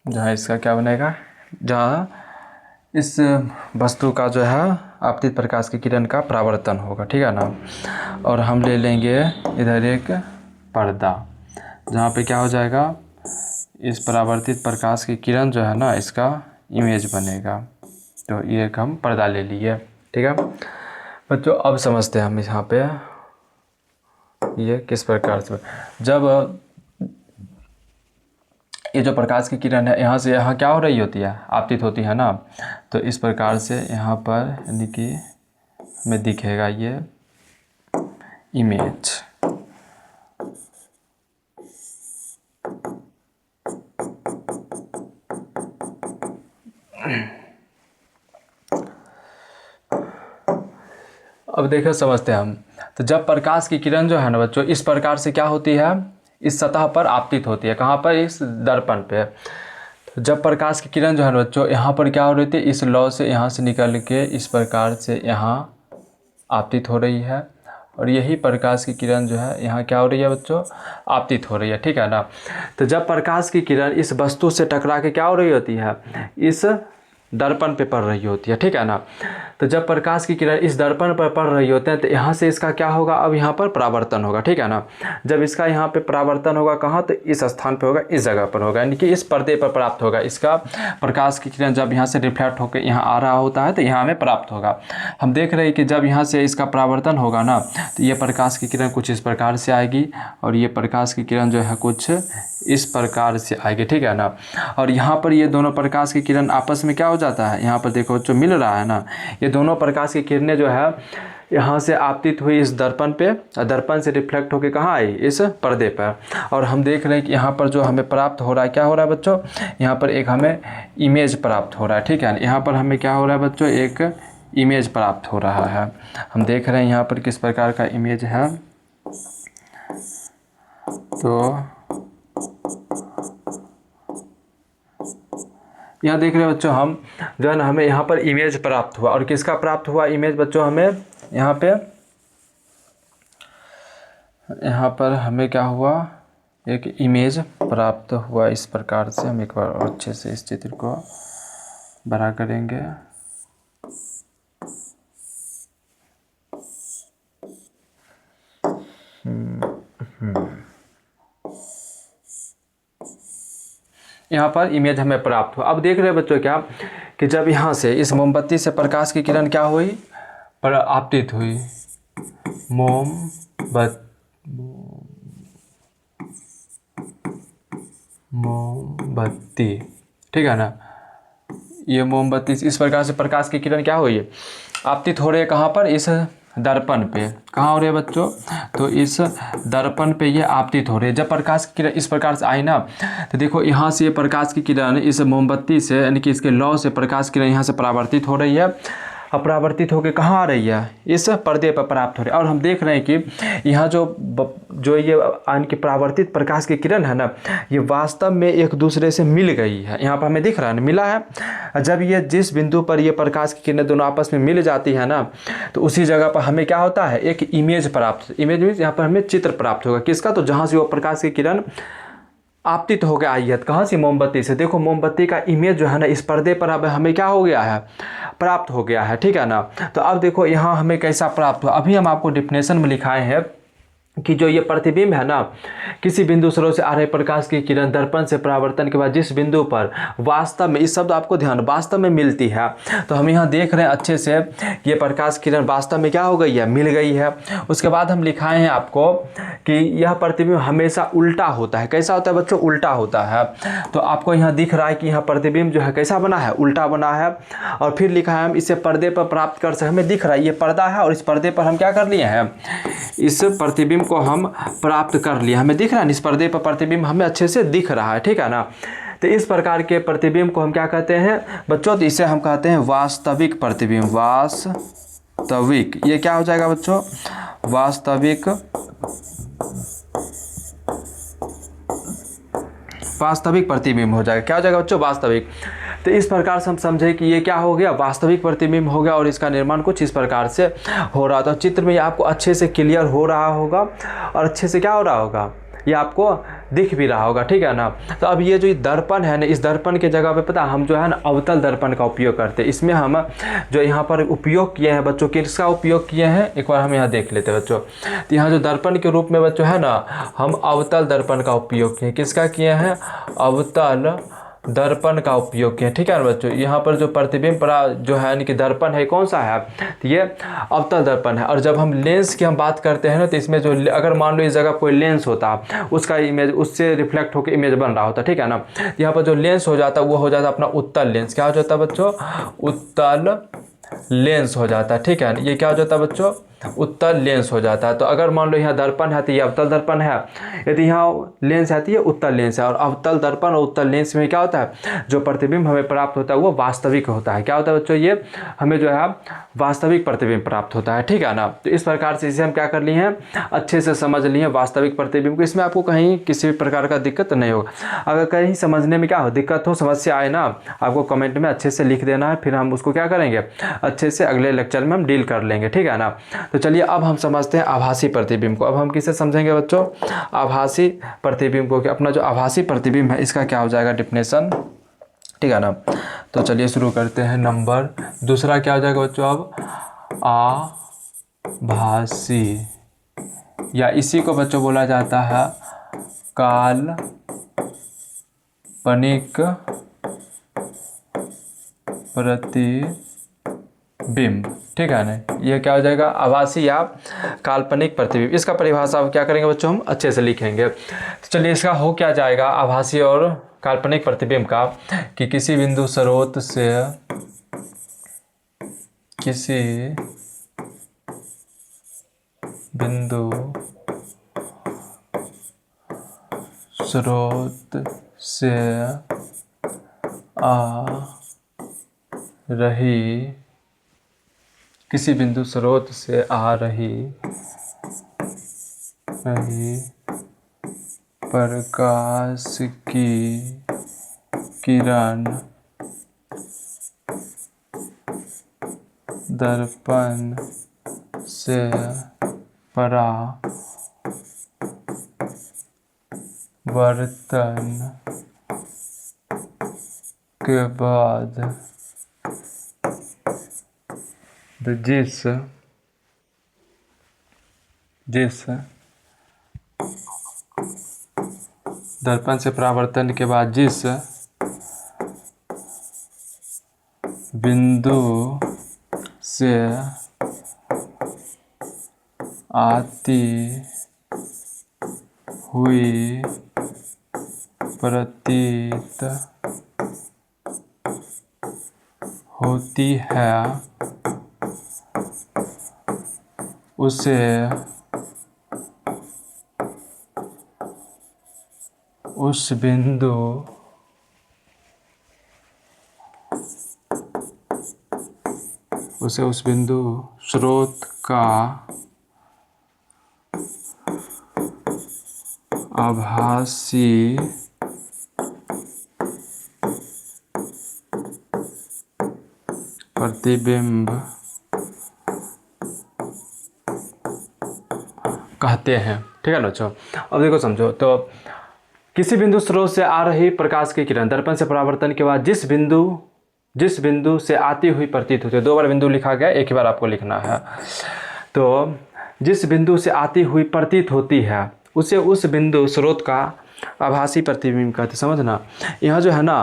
जहाँ इसका क्या बनेगा, जहाँ इस वस्तु का जो है आपतित प्रकाश की किरण का परावर्तन होगा, ठीक है ना। और हम ले लेंगे इधर एक पर्दा, जहाँ पे क्या हो जाएगा, इस परावर्तित प्रकाश की किरण जो है ना इसका इमेज बनेगा। तो ये एक हम पर्दा ले लिए, ठीक है बच्चों। अब समझते हैं हम यहाँ पे ये किस प्रकार से, जब ये जो प्रकाश की किरण है यहाँ से यहाँ क्या हो रही होती है, आपतित होती है ना। तो इस प्रकार से यहाँ पर यानी कि हमें दिखेगा ये इमेज। अब देखो समझते हैं हम। तो जब प्रकाश की किरण जो है ना बच्चों इस प्रकार से क्या होती है, इस सतह पर आपतित होती है, कहाँ पर, इस दर्पण पे। तो जब प्रकाश की किरण जो है ना बच्चों यहाँ पर क्या हो रही थी, इस लौ से यहाँ से निकल के इस प्रकार से यहाँ आपतित हो रही है, और यही प्रकाश की किरण जो है यहाँ क्या हो रही है बच्चों, आपतित हो रही है, ठीक है ना। तो जब प्रकाश की किरण इस वस्तु से टकरा के क्या हो रही होती है, इस दर्पण पे पड़ रही होती है, ठीक है ना। तो जब प्रकाश की किरण इस दर्पण पर पड़ रही होते हैं तो यहाँ से इसका क्या होगा, अब यहाँ पर परावर्तन होगा, ठीक है ना। जब इसका यहाँ पे परावर्तन होगा कहाँ, तो इस स्थान पे होगा, इस जगह पर होगा, यानी कि इस पर्दे पर प्राप्त होगा। इसका प्रकाश की किरण जब यहाँ से रिफ्लेक्ट होकर यहाँ आ रहा होता है तो यहाँ हमें प्राप्त होगा। हम देख रहे हैं कि जब यहाँ से इसका परावर्तन होगा ना तो ये प्रकाश की किरण कुछ इस प्रकार से आएगी, और ये प्रकाश की किरण जो है कुछ इस प्रकार से आएगी, ठीक है ना। और यहाँ पर ये दोनों प्रकाश की किरण आपस में क्या हो जाता है, यहाँ पर देखो जो मिल रहा है ना, ये दोनों प्रकाश की किरणें जो है यहाँ से आपतित हुई इस दर्पण पे, और दर्पण से रिफ्लेक्ट होकर कहाँ आई, इस पर्दे पर। और हम देख रहे हैं कि यहाँ पर जो हमें प्राप्त हो रहा है, क्या हो रहा है बच्चों, यहाँ पर एक हमें इमेज प्राप्त हो रहा है, ठीक है। यहाँ पर हमें क्या हो रहा है बच्चों, एक इमेज प्राप्त हो रहा है। हम देख रहे हैं यहाँ पर किस प्रकार का इमेज है। तो यहाँ देख रहे हैं बच्चों हम जो है ना, हमें यहाँ पर इमेज प्राप्त हुआ। और किसका प्राप्त हुआ इमेज बच्चों, हमें यहाँ पर हमें क्या हुआ, एक इमेज प्राप्त हुआ। इस प्रकार से हम एक बार और अच्छे से इस चित्र को बड़ा करेंगे। यहाँ पर इमेज हमें प्राप्त हुआ। अब देख रहे हैं बच्चों क्या, कि जब यहाँ से इस मोमबत्ती से प्रकाश की किरण क्या हुई, पर आपतित हुई, मोमबत्ती, ठीक है ना। ये मोमबत्ती इस प्रकार से प्रकाश की किरण क्या हुई, आपतित हो रही है कहाँ पर, इस दर्पण पे। कहाँ हो रही है बच्चों, तो इस दर्पण पे ये आपतित हो रही है। जब प्रकाश की किरण इस प्रकार से आई ना, तो देखो यहाँ से ये प्रकाश की किरण इस मोमबत्ती से यानी कि इसके लौ से प्रकाश की किरण यहाँ से परावर्तित हो रही है, अपरावर्तित होकर कहाँ आ रही है, इस पर्दे पर प्राप्त हो रही है। और हम देख रहे हैं कि यहाँ जो ये यानी परावर्तित प्रकाश की किरण है ना, ये वास्तव में एक दूसरे से मिल गई है। यहाँ पर हमें दिख रहा है ना, मिला है। जब ये जिस बिंदु पर ये प्रकाश की किरणें दोनों आपस में मिल जाती है ना, तो उसी जगह पर हमें क्या होता है, एक इमेज प्राप्त, इमेज मीन्स यहाँ पर हमें चित्र प्राप्त होगा। किसका, तो जहाँ से वो प्रकाश की किरण आपतित हो गया आई है, कहाँ से, मोमबत्ती से। देखो मोमबत्ती का इमेज जो है ना इस पर्दे पर अब हमें क्या हो गया है, प्राप्त हो गया है, ठीक है ना। तो अब देखो यहाँ हमें कैसा प्राप्त हुआ, अभी हम आपको डिफिनेशन में लिखाए हैं कि जो ये प्रतिबिंब है ना, किसी बिंदु स्रोत से आ रहे प्रकाश की किरण दर्पण से परावर्तन के बाद जिस बिंदु पर वास्तव में, इस शब्द आपको ध्यान, वास्तव में मिलती है, तो हम यहाँ देख रहे हैं अच्छे से ये प्रकाश किरण वास्तव में क्या हो गई है, मिल गई है। उसके बाद हम लिखाए हैं आपको कि यह प्रतिबिंब हमेशा उल्टा होता है। कैसा होता है बच्चों? उल्टा होता है। तो आपको यहाँ दिख रहा है कि यहाँ प्रतिबिंब जो है कैसा बना है, उल्टा बना है। और फिर लिखा है हम इसे पर्दे पर प्राप्त कर सकते, हमें दिख रहा है ये पर्दा है और इस पर्दे पर हम क्या कर लिए हैं, इस प्रतिबिंब को हम प्राप्त कर लिया, हमें दिख रहा है इस पर्दे पर प्रतिबिंब हमें अच्छे से दिख रहा है, ठीक है ना। तो इस प्रकार के प्रतिबिंब को हम क्या कहते हैं बच्चों? तो इसे हम कहते हैं वास्तविक प्रतिबिंब। वास्तविक, ये क्या हो जाएगा बच्चों? वास्तविक प्रतिबिंब हो जाएगा। क्या हो जाएगा बच्चों? वास्तविक। तो इस प्रकार से हम समझे कि ये क्या हो गया, वास्तविक प्रतिबिंब हो गया और इसका निर्माण कुछ इस प्रकार से हो रहा था। तो चित्र में ये आपको अच्छे से क्लियर हो रहा होगा और अच्छे से क्या हो रहा होगा, ये आपको दिख भी रहा होगा, ठीक है ना। तो अब ये जो दर्पण है ना, इस दर्पण के जगह पे पता हम जो है ना अवतल दर्पण का उपयोग करते हैं। इसमें हम जो यहाँ पर उपयोग किए हैं बच्चों, किसका उपयोग किए हैं एक बार हम यहाँ देख लेते हैं बच्चों। तो यहाँ जो दर्पण के रूप में बच्चों है ना, हम अवतल दर्पण का उपयोग किए। किसका किए हैं? अवतल दर्पण का उपयोग किया, ठीक है ना बच्चों। यहाँ पर जो प्रतिबिंब जो है यानी कि दर्पण है कौन सा है, तो ये अवतल दर्पण है। और जब हम लेंस की हम बात करते हैं ना, तो इसमें जो अगर मान लो इस जगह कोई लेंस होता, उसका इमेज उससे रिफ्लेक्ट होकर इमेज बन रहा होता, ठीक है ना। यहाँ पर जो लेंस हो जाता वो हो जाता अपना उत्तल लेंस। क्या हो जाता है बच्चों? उत्तल लेंस हो जाता है, ठीक है। ये क्या हो जाता है बच्चों? उत्तल लेंस हो जाता है। तो अगर मान लो यहाँ दर्पण है तो ये अवतल दर्पण है, यदि यहाँ लेंस है तो ये उत्तल लेंस है। और अवतल दर्पण और उत्तल लेंस में क्या होता है, जो प्रतिबिंब हमें प्राप्त होता है वो वास्तविक होता है। क्या होता है बच्चों? ये हमें जो है वास्तविक प्रतिबिंब प्राप्त होता है, ठीक है ना। तो इस प्रकार से इसे हम क्या कर लिए हैं, अच्छे से समझ लिए हैं वास्तविक प्रतिबिंब को। इसमें आपको कहीं किसी भी प्रकार का दिक्कत नहीं होगा। अगर कहीं समझने में क्या हो, दिक्कत हो, समस्या आए ना, आपको कमेंट में अच्छे से लिख देना है, फिर हम उसको क्या करेंगे, अच्छे से अगले लेक्चर में हम डील कर लेंगे, ठीक है ना। तो चलिए अब हम समझते हैं आभासी प्रतिबिंब को। अब हम किसे समझेंगे बच्चों? आभासी प्रतिबिंब को। कि अपना जो आभासी प्रतिबिंब है इसका क्या हो जाएगा डेफिनेशन, ठीक है ना। तो चलिए शुरू करते हैं। नंबर दूसरा क्या हो जाएगा बच्चों? अब आभासी, या इसी को बच्चों बोला जाता है काल्पनिक प्रतिबिंब, ठीक है ना। ये क्या हो जाएगा? आभासी या काल्पनिक प्रतिबिंब। इसका परिभाषा क्या करेंगे बच्चों, हम अच्छे से लिखेंगे। तो चलिए इसका हो क्या जाएगा आभासी और काल्पनिक प्रतिबिंब का, कि किसी बिंदु स्रोत से किसी बिंदु स्रोत से आ रही प्रकाश की किरण दर्पण से परावर्तन के बाद जिस दर्पण से परावर्तन के बाद जिस बिंदु से आती हुई प्रतीत होती है उसे उस बिंदु स्रोत का आभासी प्रतिबिंब कहते हैं, ठीक है ना बच्चों। अब देखो समझो, तो किसी बिंदु स्रोत से आ रही प्रकाश की किरण दर्पण से परावर्तन के बाद जिस बिंदु से आती हुई प्रतीत होती है, दो बार बिंदु लिखा गया, एक ही बार आपको लिखना है। तो जिस बिंदु से आती हुई प्रतीत होती है उसे उस बिंदु स्रोत का आभासी प्रतिबिंब कहते। समझना, यहाँ जो है ना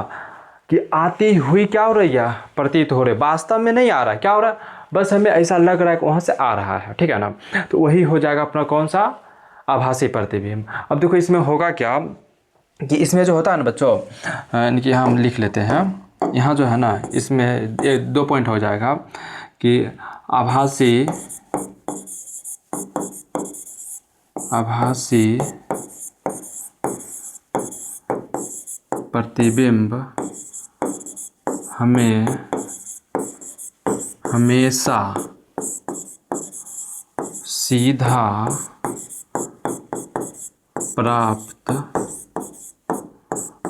कि आती हुई क्या हो रही है, प्रतीत हो रही, वास्तव में नहीं आ रहा है, क्या हो रहा है, बस हमें ऐसा लग रहा है कि वहाँ से आ रहा है, ठीक है ना। तो वही हो जाएगा अपना कौन सा, आभासी प्रतिबिंब। अब देखो इसमें होगा क्या कि इसमें जो होता है ना बच्चों, इनकी हम लिख लेते हैं, यहाँ जो है ना इसमें 2 पॉइंट हो जाएगा कि आभासी प्रतिबिंब हमें हमेशा सीधा प्राप्त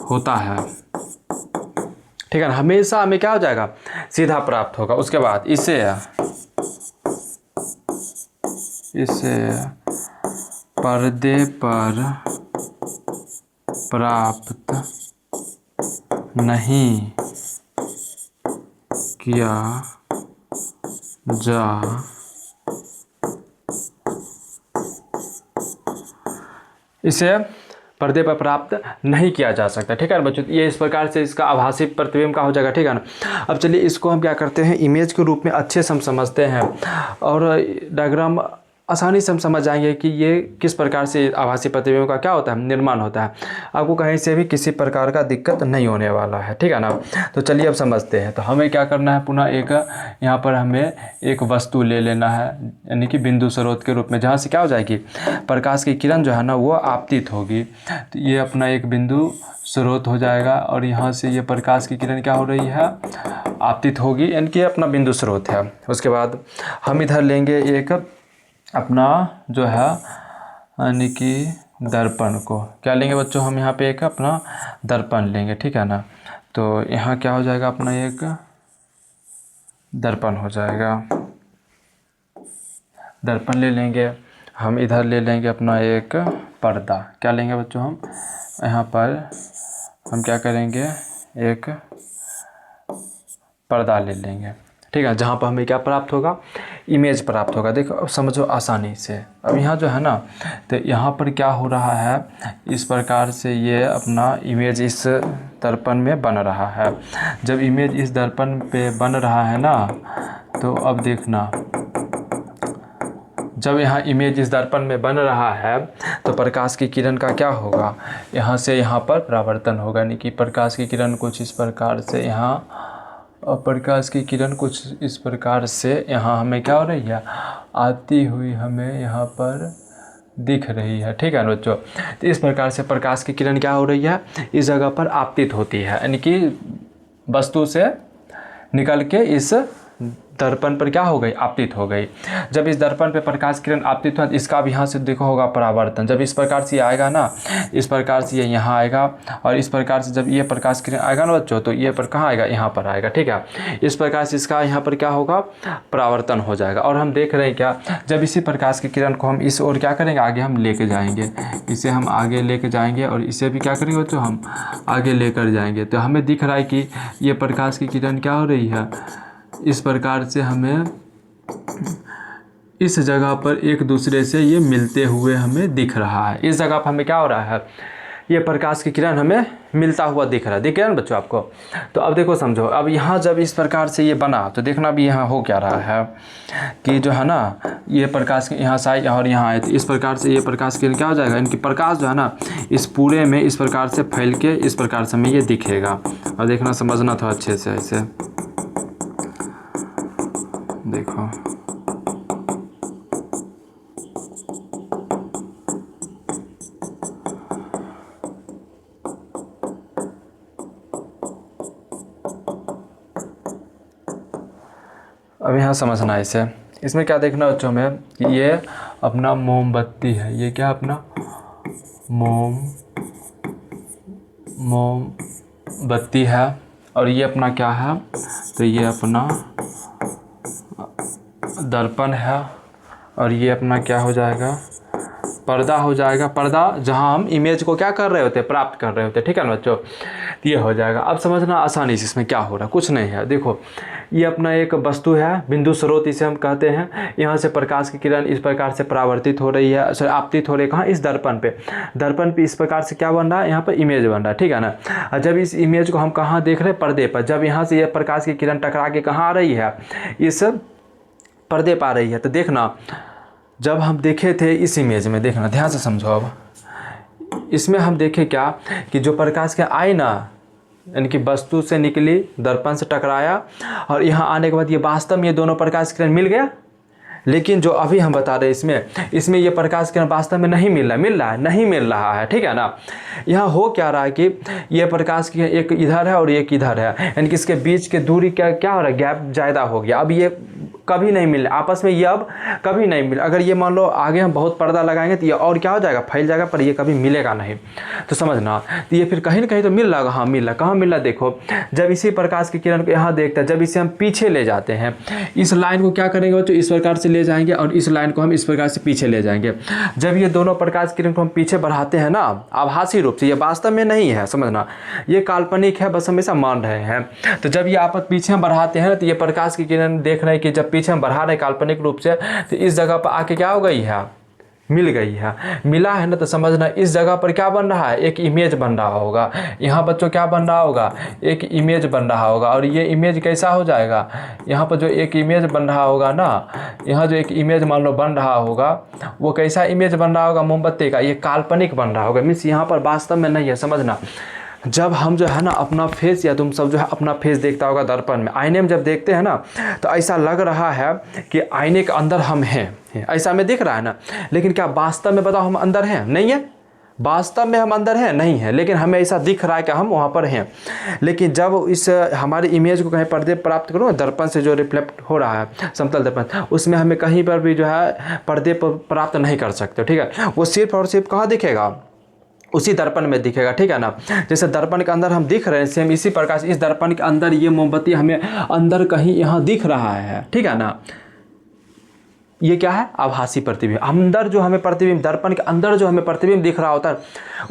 होता है, ठीक है ना। हमेशा हमें क्या हो जाएगा, सीधा प्राप्त होगा। उसके बाद इसे पर्दे पर प्राप्त नहीं किया जा इसे पर्दे पर प्राप्त नहीं किया जा सकता, ठीक है ना बच्चों। ये इस प्रकार से इसका आभासी प्रतिबिंब का हो जाएगा, ठीक है ना। अब चलिए इसको हम क्या करते हैं, इमेज के रूप में अच्छे से हम समझते हैं और डायग्राम आसानी से हम समझ जाएंगे कि ये किस प्रकार से आभासी प्रतिबिंब का क्या होता है, निर्माण होता है। आपको कहीं से भी किसी प्रकार का दिक्कत नहीं होने वाला है, ठीक है ना। तो चलिए अब समझते हैं। तो हमें क्या करना है, पुनः एक यहाँ पर हमें एक वस्तु ले लेना है, यानी कि बिंदु स्रोत के रूप में, जहाँ से क्या हो जाएगी, प्रकाश की किरण जो है ना वो आपतित होगी। तो ये अपना एक बिंदु स्रोत हो जाएगा और यहाँ से ये प्रकाश की किरण क्या हो रही है, आपतित होगी, यानी कि अपना बिंदु स्रोत है। उसके बाद हम इधर लेंगे एक अपना जो है यानी कि दर्पण को, क्या लेंगे बच्चों, हम यहाँ पे एक अपना दर्पण लेंगे, ठीक है ना। तो यहाँ क्या हो जाएगा, अपना एक दर्पण हो जाएगा, दर्पण ले लेंगे। हम इधर ले लेंगे अपना एक पर्दा, क्या लेंगे बच्चों, हम यहाँ पर हम क्या करेंगे, एक पर्दा ले लेंगे, ठीक है, जहाँ पर हमें क्या प्राप्त होगा, इमेज प्राप्त होगा। देखो अब समझो आसानी से। अब यहाँ जो है ना, तो यहाँ पर क्या हो रहा है, इस प्रकार से ये अपना इमेज इस दर्पण में बन रहा है। जब इमेज इस दर्पण पे बन रहा है ना, तो अब देखना, जब यहाँ इमेज इस दर्पण में बन रहा है तो प्रकाश की किरण का क्या होगा, यहाँ से यहाँ पर परावर्तन होगा, यानी कि प्रकाश की किरण कुछ इस प्रकार से यहाँ, और प्रकाश की किरण कुछ इस प्रकार से यहाँ हमें क्या हो रही है, आती हुई हमें यहाँ पर दिख रही है, ठीक है ना बच्चों। तो इस प्रकार से प्रकाश की किरण क्या हो रही है, इस जगह पर आपतित होती है, यानी कि वस्तु से निकल के इस दर्पण पर क्या हो गई, आपतित हो गई। जब इस दर्पण पे प्रकाश किरण आपतित हुआ, इसका भी यहाँ से देखो होगा परावर्तन। जब इस प्रकार से आएगा ना, इस प्रकार से ये यहाँ आएगा, और इस प्रकार से जब ये प्रकाश किरण आएगा ना बच्चों, तो ये पर कहाँ आएगा, यहाँ पर आएगा, ठीक है। इस प्रकार से इसका यहाँ पर क्या होगा, परावर्तन हो जाएगा। और हम देख रहे हैं क्या, जब इसी प्रकाश की किरण को हम इस ओर क्या करेंगे, आगे हम लेके जाएंगे, इसे हम आगे लेके जाएंगे, और इसे भी क्या करेंगे बच्चों, हम आगे लेकर जाएंगे। तो हमें दिख रहा है कि ये प्रकाश की किरण क्या हो रही है, इस प्रकार से हमें इस जगह पर एक दूसरे से ये मिलते हुए हमें दिख रहा है। इस जगह पर हमें क्या हो रहा है, ये प्रकाश की किरण हमें मिलता हुआ दिख रहा है, दिख रहा है ना बच्चों आपको। तो अब देखो समझो, अब यहाँ जब इस प्रकार से ये बना, तो देखना भी यहाँ हो क्या रहा है कि जो है ना, ये प्रकाश के यहाँ से आए और यहाँ आए, तो इस प्रकार से ये प्रकाश की किरण क्या हो जाएगा, इनकी प्रकाश जो है ना इस पूरे में इस प्रकार से फैल के इस प्रकार से हमें ये दिखेगा। और देखना समझना था अच्छे से, ऐसे देखो, अब यहाँ समझना इसे, इसमें क्या देखना बच्चों में कि ये अपना मोमबत्ती है, ये क्या अपना मोमबत्ती है, और ये अपना क्या है, तो ये अपना दर्पण है, और ये अपना क्या हो जाएगा, पर्दा हो जाएगा। पर्दा जहां हम इमेज को क्या कर रहे होते हैं, प्राप्त कर रहे होते हैं, ठीक है ना बच्चों। तो ये हो जाएगा। अब समझना आसानी से इसमें क्या हो रहा है, कुछ नहीं है। देखो ये अपना एक वस्तु है, बिंदु स्रोत इसे हम कहते हैं। यहाँ से प्रकाश की किरण इस प्रकार से परावर्तित हो रही है, सॉरी आपतित हो रही है, कहाँ, इस दर्पण पे। दर्पण पे इस प्रकार से क्या बन रहा है, यहाँ पर इमेज बन रहा है, ठीक है ना। और जब इस इमेज को हम कहाँ देख रहे हैं, पर्दे पर। जब यहाँ से यह प्रकाश की किरण टकरा के कहाँ आ रही है, इस पर्दे पर आ रही है। तो देखना जब हम देखे थे इस इमेज में, देखना ध्यान से समझो। अब इसमें हम देखें क्या कि जो प्रकाश के आई ना, यानी कि वस्तु से निकली, दर्पण से टकराया, और यहाँ आने के बाद ये वास्तव में ये दोनों प्रकाश किरण मिल गया। लेकिन जो अभी हम बता रहे हैं इसमें ये प्रकाश किरण वास्तव में नहीं मिल रहा है, नहीं मिल रहा है, ठीक है ना। यहाँ हो क्या रहा है कि ये प्रकाश की एक इधर है और एक इधर है, यानी कि इसके बीच की दूरी क्या हो रहा है, गैप ज़्यादा हो गया। अब ये कभी नहीं मिले आपस में, ये अब कभी नहीं मिले। अगर ये मान लो आगे हम बहुत पर्दा लगाएंगे तो ये और क्या हो जाएगा, फैल जाएगा, पर ये कभी मिलेगा नहीं। तो समझना, तो ये फिर कहीं ना कहीं तो मिल रहा, हाँ मिल रहा। कहाँ मिल रहा, देखो जब इसी प्रकाश की किरण को यहाँ देखते हैं, जब इसे हम पीछे ले जाते हैं, इस लाइन को क्या करेंगे बच्चों, इस प्रकार से ले जाएंगे, और इस लाइन को हम इस प्रकार से पीछे ले जाएंगे। जब ये दोनों प्रकाश किरण को हम पीछे बढ़ाते हैं ना, आभासी रूप से, ये वास्तव में नहीं है, समझना, ये काल्पनिक है, बस हमेशा मान रहे हैं। तो जब ये आपस पीछे हम बढ़ाते हैं तो ये प्रकाश की किरण देख रहे हैं कि जब पीछे हम बढ़ा रहे काल्पनिक रूप से, तो इस जगह पर आके क्या हो गई है, मिल गई है। मिला है ना, तो समझना इस जगह पर क्या बन रहा है, एक इमेज बन रहा होगा। यहाँ बच्चों क्या बन रहा होगा, एक इमेज बन रहा होगा। और ये इमेज कैसा हो जाएगा, यहाँ पर जो एक इमेज बन रहा होगा ना, यहाँ जो एक इमेज मान लो बन रहा होगा, वो कैसा इमेज बन रहा होगा, मोमबत्ती का, ये काल्पनिक बन रहा होगा। मीन्स यहाँ पर वास्तव में नहीं है, समझना। जब हम जो है ना अपना फेस, या तुम सब जो है अपना फेस देखता होगा दर्पण में, आईने में जब देखते हैं ना, तो ऐसा लग रहा है कि आईने के अंदर हम हैं, ऐसा हमें दिख रहा है ना। लेकिन क्या वास्तव में बताओ हम अंदर हैं, नहीं है, वास्तव में हम अंदर हैं, नहीं है, लेकिन हमें ऐसा दिख रहा है कि हम वहाँ पर हैं। लेकिन जब इस हमारी इमेज को कहीं पर्दे प्राप्त करो, दर्पण से जो रिफ्लेक्ट हो रहा है समतल दर्पण, उसमें हमें कहीं पर भी जो है पर्दे पर प्राप्त नहीं कर सकते, ठीक है। वो सिर्फ और सिर्फ कहाँ दिखेगा, उसी दर्पण में दिखेगा, ठीक है ना। जैसे दर्पण के अंदर हम दिख रहे हैं, सेम इसी प्रकार से इस दर्पण के अंदर ये मोमबत्ती हमें अंदर कहीं यहाँ दिख रहा है, ठीक है ना। ये क्या है, आभासी प्रतिबिंब। अंदर जो हमें प्रतिबिंब, दर्पण के अंदर जो हमें प्रतिबिंब दिख रहा होता है,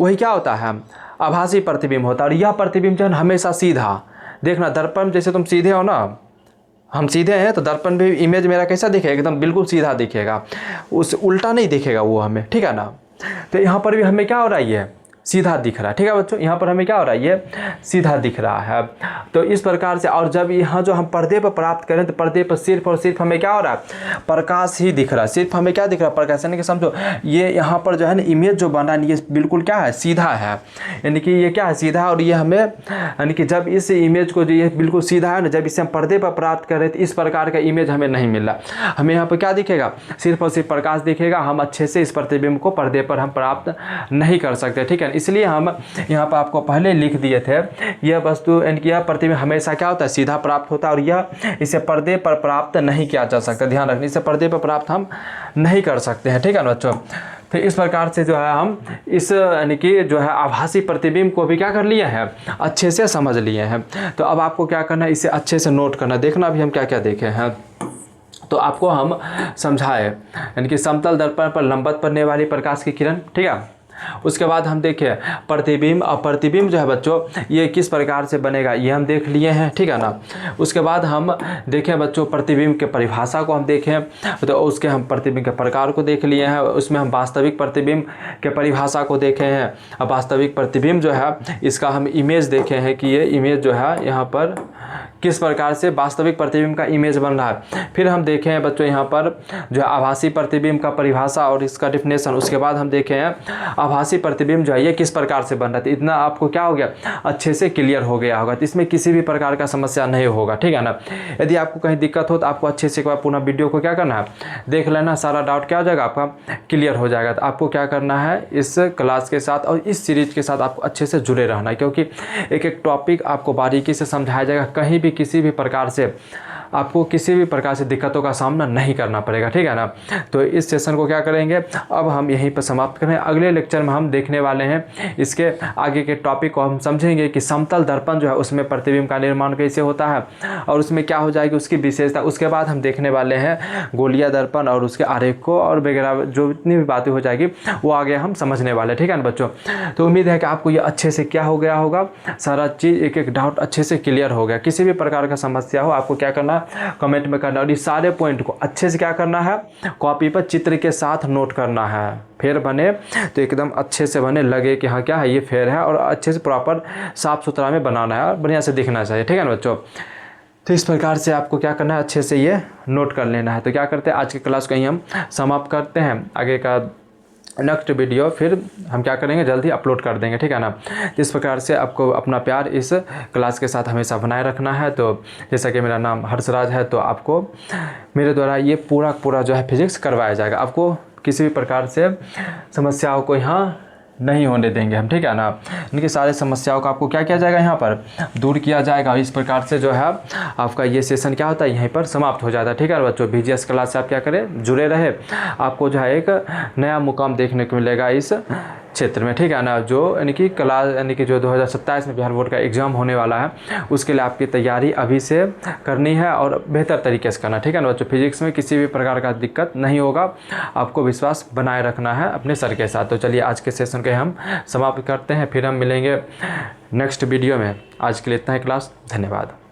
वही क्या होता है, आभासी प्रतिबिंब होता है। और यह प्रतिबिंब जो है हमेशा सीधा, देखना दर्पण जैसे तुम सीधे हो ना, हम सीधे हैं, तो दर्पण भी इमेज मेरा कैसा दिखेगा, एकदम बिल्कुल सीधा दिखेगा, उस उल्टा नहीं दिखेगा वो हमें, ठीक है ना। तो यहाँ पर भी हमें क्या हो रहा है, ये सीधा दिख रहा है, ठीक है बच्चों। यहाँ पर हमें क्या हो रहा है, ये सीधा दिख रहा है। तो इस प्रकार से, और जब यहाँ जो हम पर्दे पर प्राप्त करें, तो पर्दे पर सिर्फ और सिर्फ हमें क्या हो रहा है, प्रकाश ही दिख रहा है। सिर्फ हमें क्या दिख रहा है, प्रकाश। यानी कि समझो ये यहाँ पर जो है ना इमेज जो बना है, ये बिल्कुल क्या है, सीधा है, यानी कि ये क्या है, सीधा। और ये हमें, यानी कि जब इस इमेज को जो ये बिल्कुल सीधा है ना, जब इसे हम पर्दे पर प्राप्त करें, तो इस प्रकार का इमेज हमें नहीं मिल रहा। हमें यहाँ पर क्या दिखेगा, सिर्फ और सिर्फ प्रकाश दिखेगा। हम अच्छे से इस प्रतिबिंब को पर्दे पर हम प्राप्त नहीं कर सकते, ठीक है। इसलिए हम यहाँ पर आपको पहले लिख दिए थे, यह वस्तु यानी कि यह प्रतिबिंब हमेशा क्या होता है, सीधा प्राप्त होता है, और यह इसे पर्दे पर प्राप्त नहीं किया जा सकता। ध्यान रखना, इसे पर्दे पर प्राप्त हम नहीं कर सकते हैं, ठीक है ना बच्चों। तो इस प्रकार से जो है हम इस यानी कि जो है आभासी प्रतिबिंब को भी क्या कर लिए हैं, अच्छे से समझ लिए हैं। तो अब आपको क्या करना है, इसे अच्छे से नोट करना। देखना अभी हम क्या क्या देखे हैं, तो आपको हम समझाए, यानी कि समतल दर्पण पर लंबवत पड़ने वाली प्रकाश की किरण, ठीक है। उसके बाद हम देखें प्रतिबिंब। और प्रतिबिंब जो है बच्चों, ये किस प्रकार से बनेगा, ये हम देख लिए हैं, ठीक है ना। उसके बाद हम देखें बच्चों प्रतिबिंब के परिभाषा को हम देखें, तो उसके हम प्रतिबिंब के प्रकार को देख लिए हैं। उसमें हम वास्तविक प्रतिबिंब के परिभाषा को देखे हैं। अब वास्तविक प्रतिबिंब जो है, इसका हम इमेज देखे हैं कि ये इमेज जो है यहाँ पर किस प्रकार से वास्तविक प्रतिबिंब का इमेज बन रहा है। फिर हम देखे हैं बच्चों यहाँ पर जो है आभासी प्रतिबिंब का परिभाषा और इसका डिफिनेशन। उसके बाद हम देखे हैं आभासी प्रतिबिंब जो है ये किस प्रकार से बन रहा है। तो इतना आपको क्या हो गया, अच्छे से क्लियर हो गया होगा। तो इसमें किसी भी प्रकार का समस्या नहीं होगा, ठीक है ना। यदि आपको कहीं दिक्कत हो तो आपको अच्छे से पुनः वीडियो को क्या करना है, देख लेना, सारा डाउट क्या हो जाएगा आपका क्लियर हो जाएगा। तो आपको क्या करना है, इस क्लास के साथ और इस सीरीज के साथ आपको अच्छे से जुड़े रहना है, क्योंकि एक एक टॉपिक आपको बारीकी से समझाया जाएगा। कहीं भी किसी भी प्रकार से आपको किसी भी प्रकार से दिक्कतों का सामना नहीं करना पड़ेगा, ठीक है ना। तो इस सेशन को क्या करेंगे, अब हम यहीं पर समाप्त करें। अगले लेक्चर में हम देखने वाले हैं इसके आगे के टॉपिक को, हम समझेंगे कि समतल दर्पण जो है उसमें प्रतिबिंब का निर्माण कैसे होता है और उसमें क्या हो जाएगी उसकी विशेषता। उसके बाद हम देखने वाले हैं गोलीय दर्पण और उसके आरेख को और वगैरह जो इतनी भी बातें हो जाएगी वो आगे हम समझने वाले, ठीक है ना बच्चों। तो उम्मीद है कि आपको ये अच्छे से क्या हो गया होगा, सारा चीज़ एक एक डाउट अच्छे से क्लियर हो गया। किसी भी प्रकार का समस्या हो आपको क्या करना है, कमेंट में करना, और ये सारे पॉइंट को अच्छे से क्या करना है, कॉपी पर चित्र के साथ नोट करना है। फेर बने तो एकदम अच्छे से बने, लगे कि हाँ क्या है ये फेर है, और अच्छे से प्रॉपर साफ़ सुथरा में बनाना है और बढ़िया से दिखना चाहिए, ठीक है ना बच्चों। तो इस प्रकार से आपको क्या करना है, अच्छे से ये नोट कर लेना है। तो क्या करते हैं, आज की क्लास को यहीं हम समाप्त करते हैं। आगे का नेक्स्ट वीडियो फिर हम क्या करेंगे, जल्दी अपलोड कर देंगे, ठीक है ना। इस प्रकार से आपको अपना प्यार इस क्लास के साथ हमेशा बनाए रखना है। तो जैसा कि मेरा नाम हर्षराज है, तो आपको मेरे द्वारा ये पूरा जो है फिजिक्स करवाया जाएगा। आपको किसी भी प्रकार से समस्याओं को यहाँ नहीं होने देंगे हम, ठीक है ना। इनकी सारी समस्याओं का आपको क्या किया जाएगा, यहाँ पर दूर किया जाएगा। इस प्रकार से जो है आपका ये सेशन क्या होता है, यहीं पर समाप्त हो जाता है, ठीक है बच्चों। VGS क्लास से आप क्या करें, जुड़े रहे। आपको जो है एक नया मुकाम देखने को मिलेगा इस क्षेत्र में, ठीक है ना। जो यानी कि क्लास यानी कि जो 2027 में बिहार बोर्ड का एग्ज़ाम होने वाला है, उसके लिए आपकी तैयारी अभी से करनी है और बेहतर तरीके से करना, ठीक है ना बच्चों। फिजिक्स में किसी भी प्रकार का दिक्कत नहीं होगा, आपको विश्वास बनाए रखना है अपने सर के साथ। तो चलिए आज के सेशन के हम समाप्त करते हैं, फिर हम मिलेंगे नेक्स्ट वीडियो में। आज के लिए इतना ही क्लास, धन्यवाद।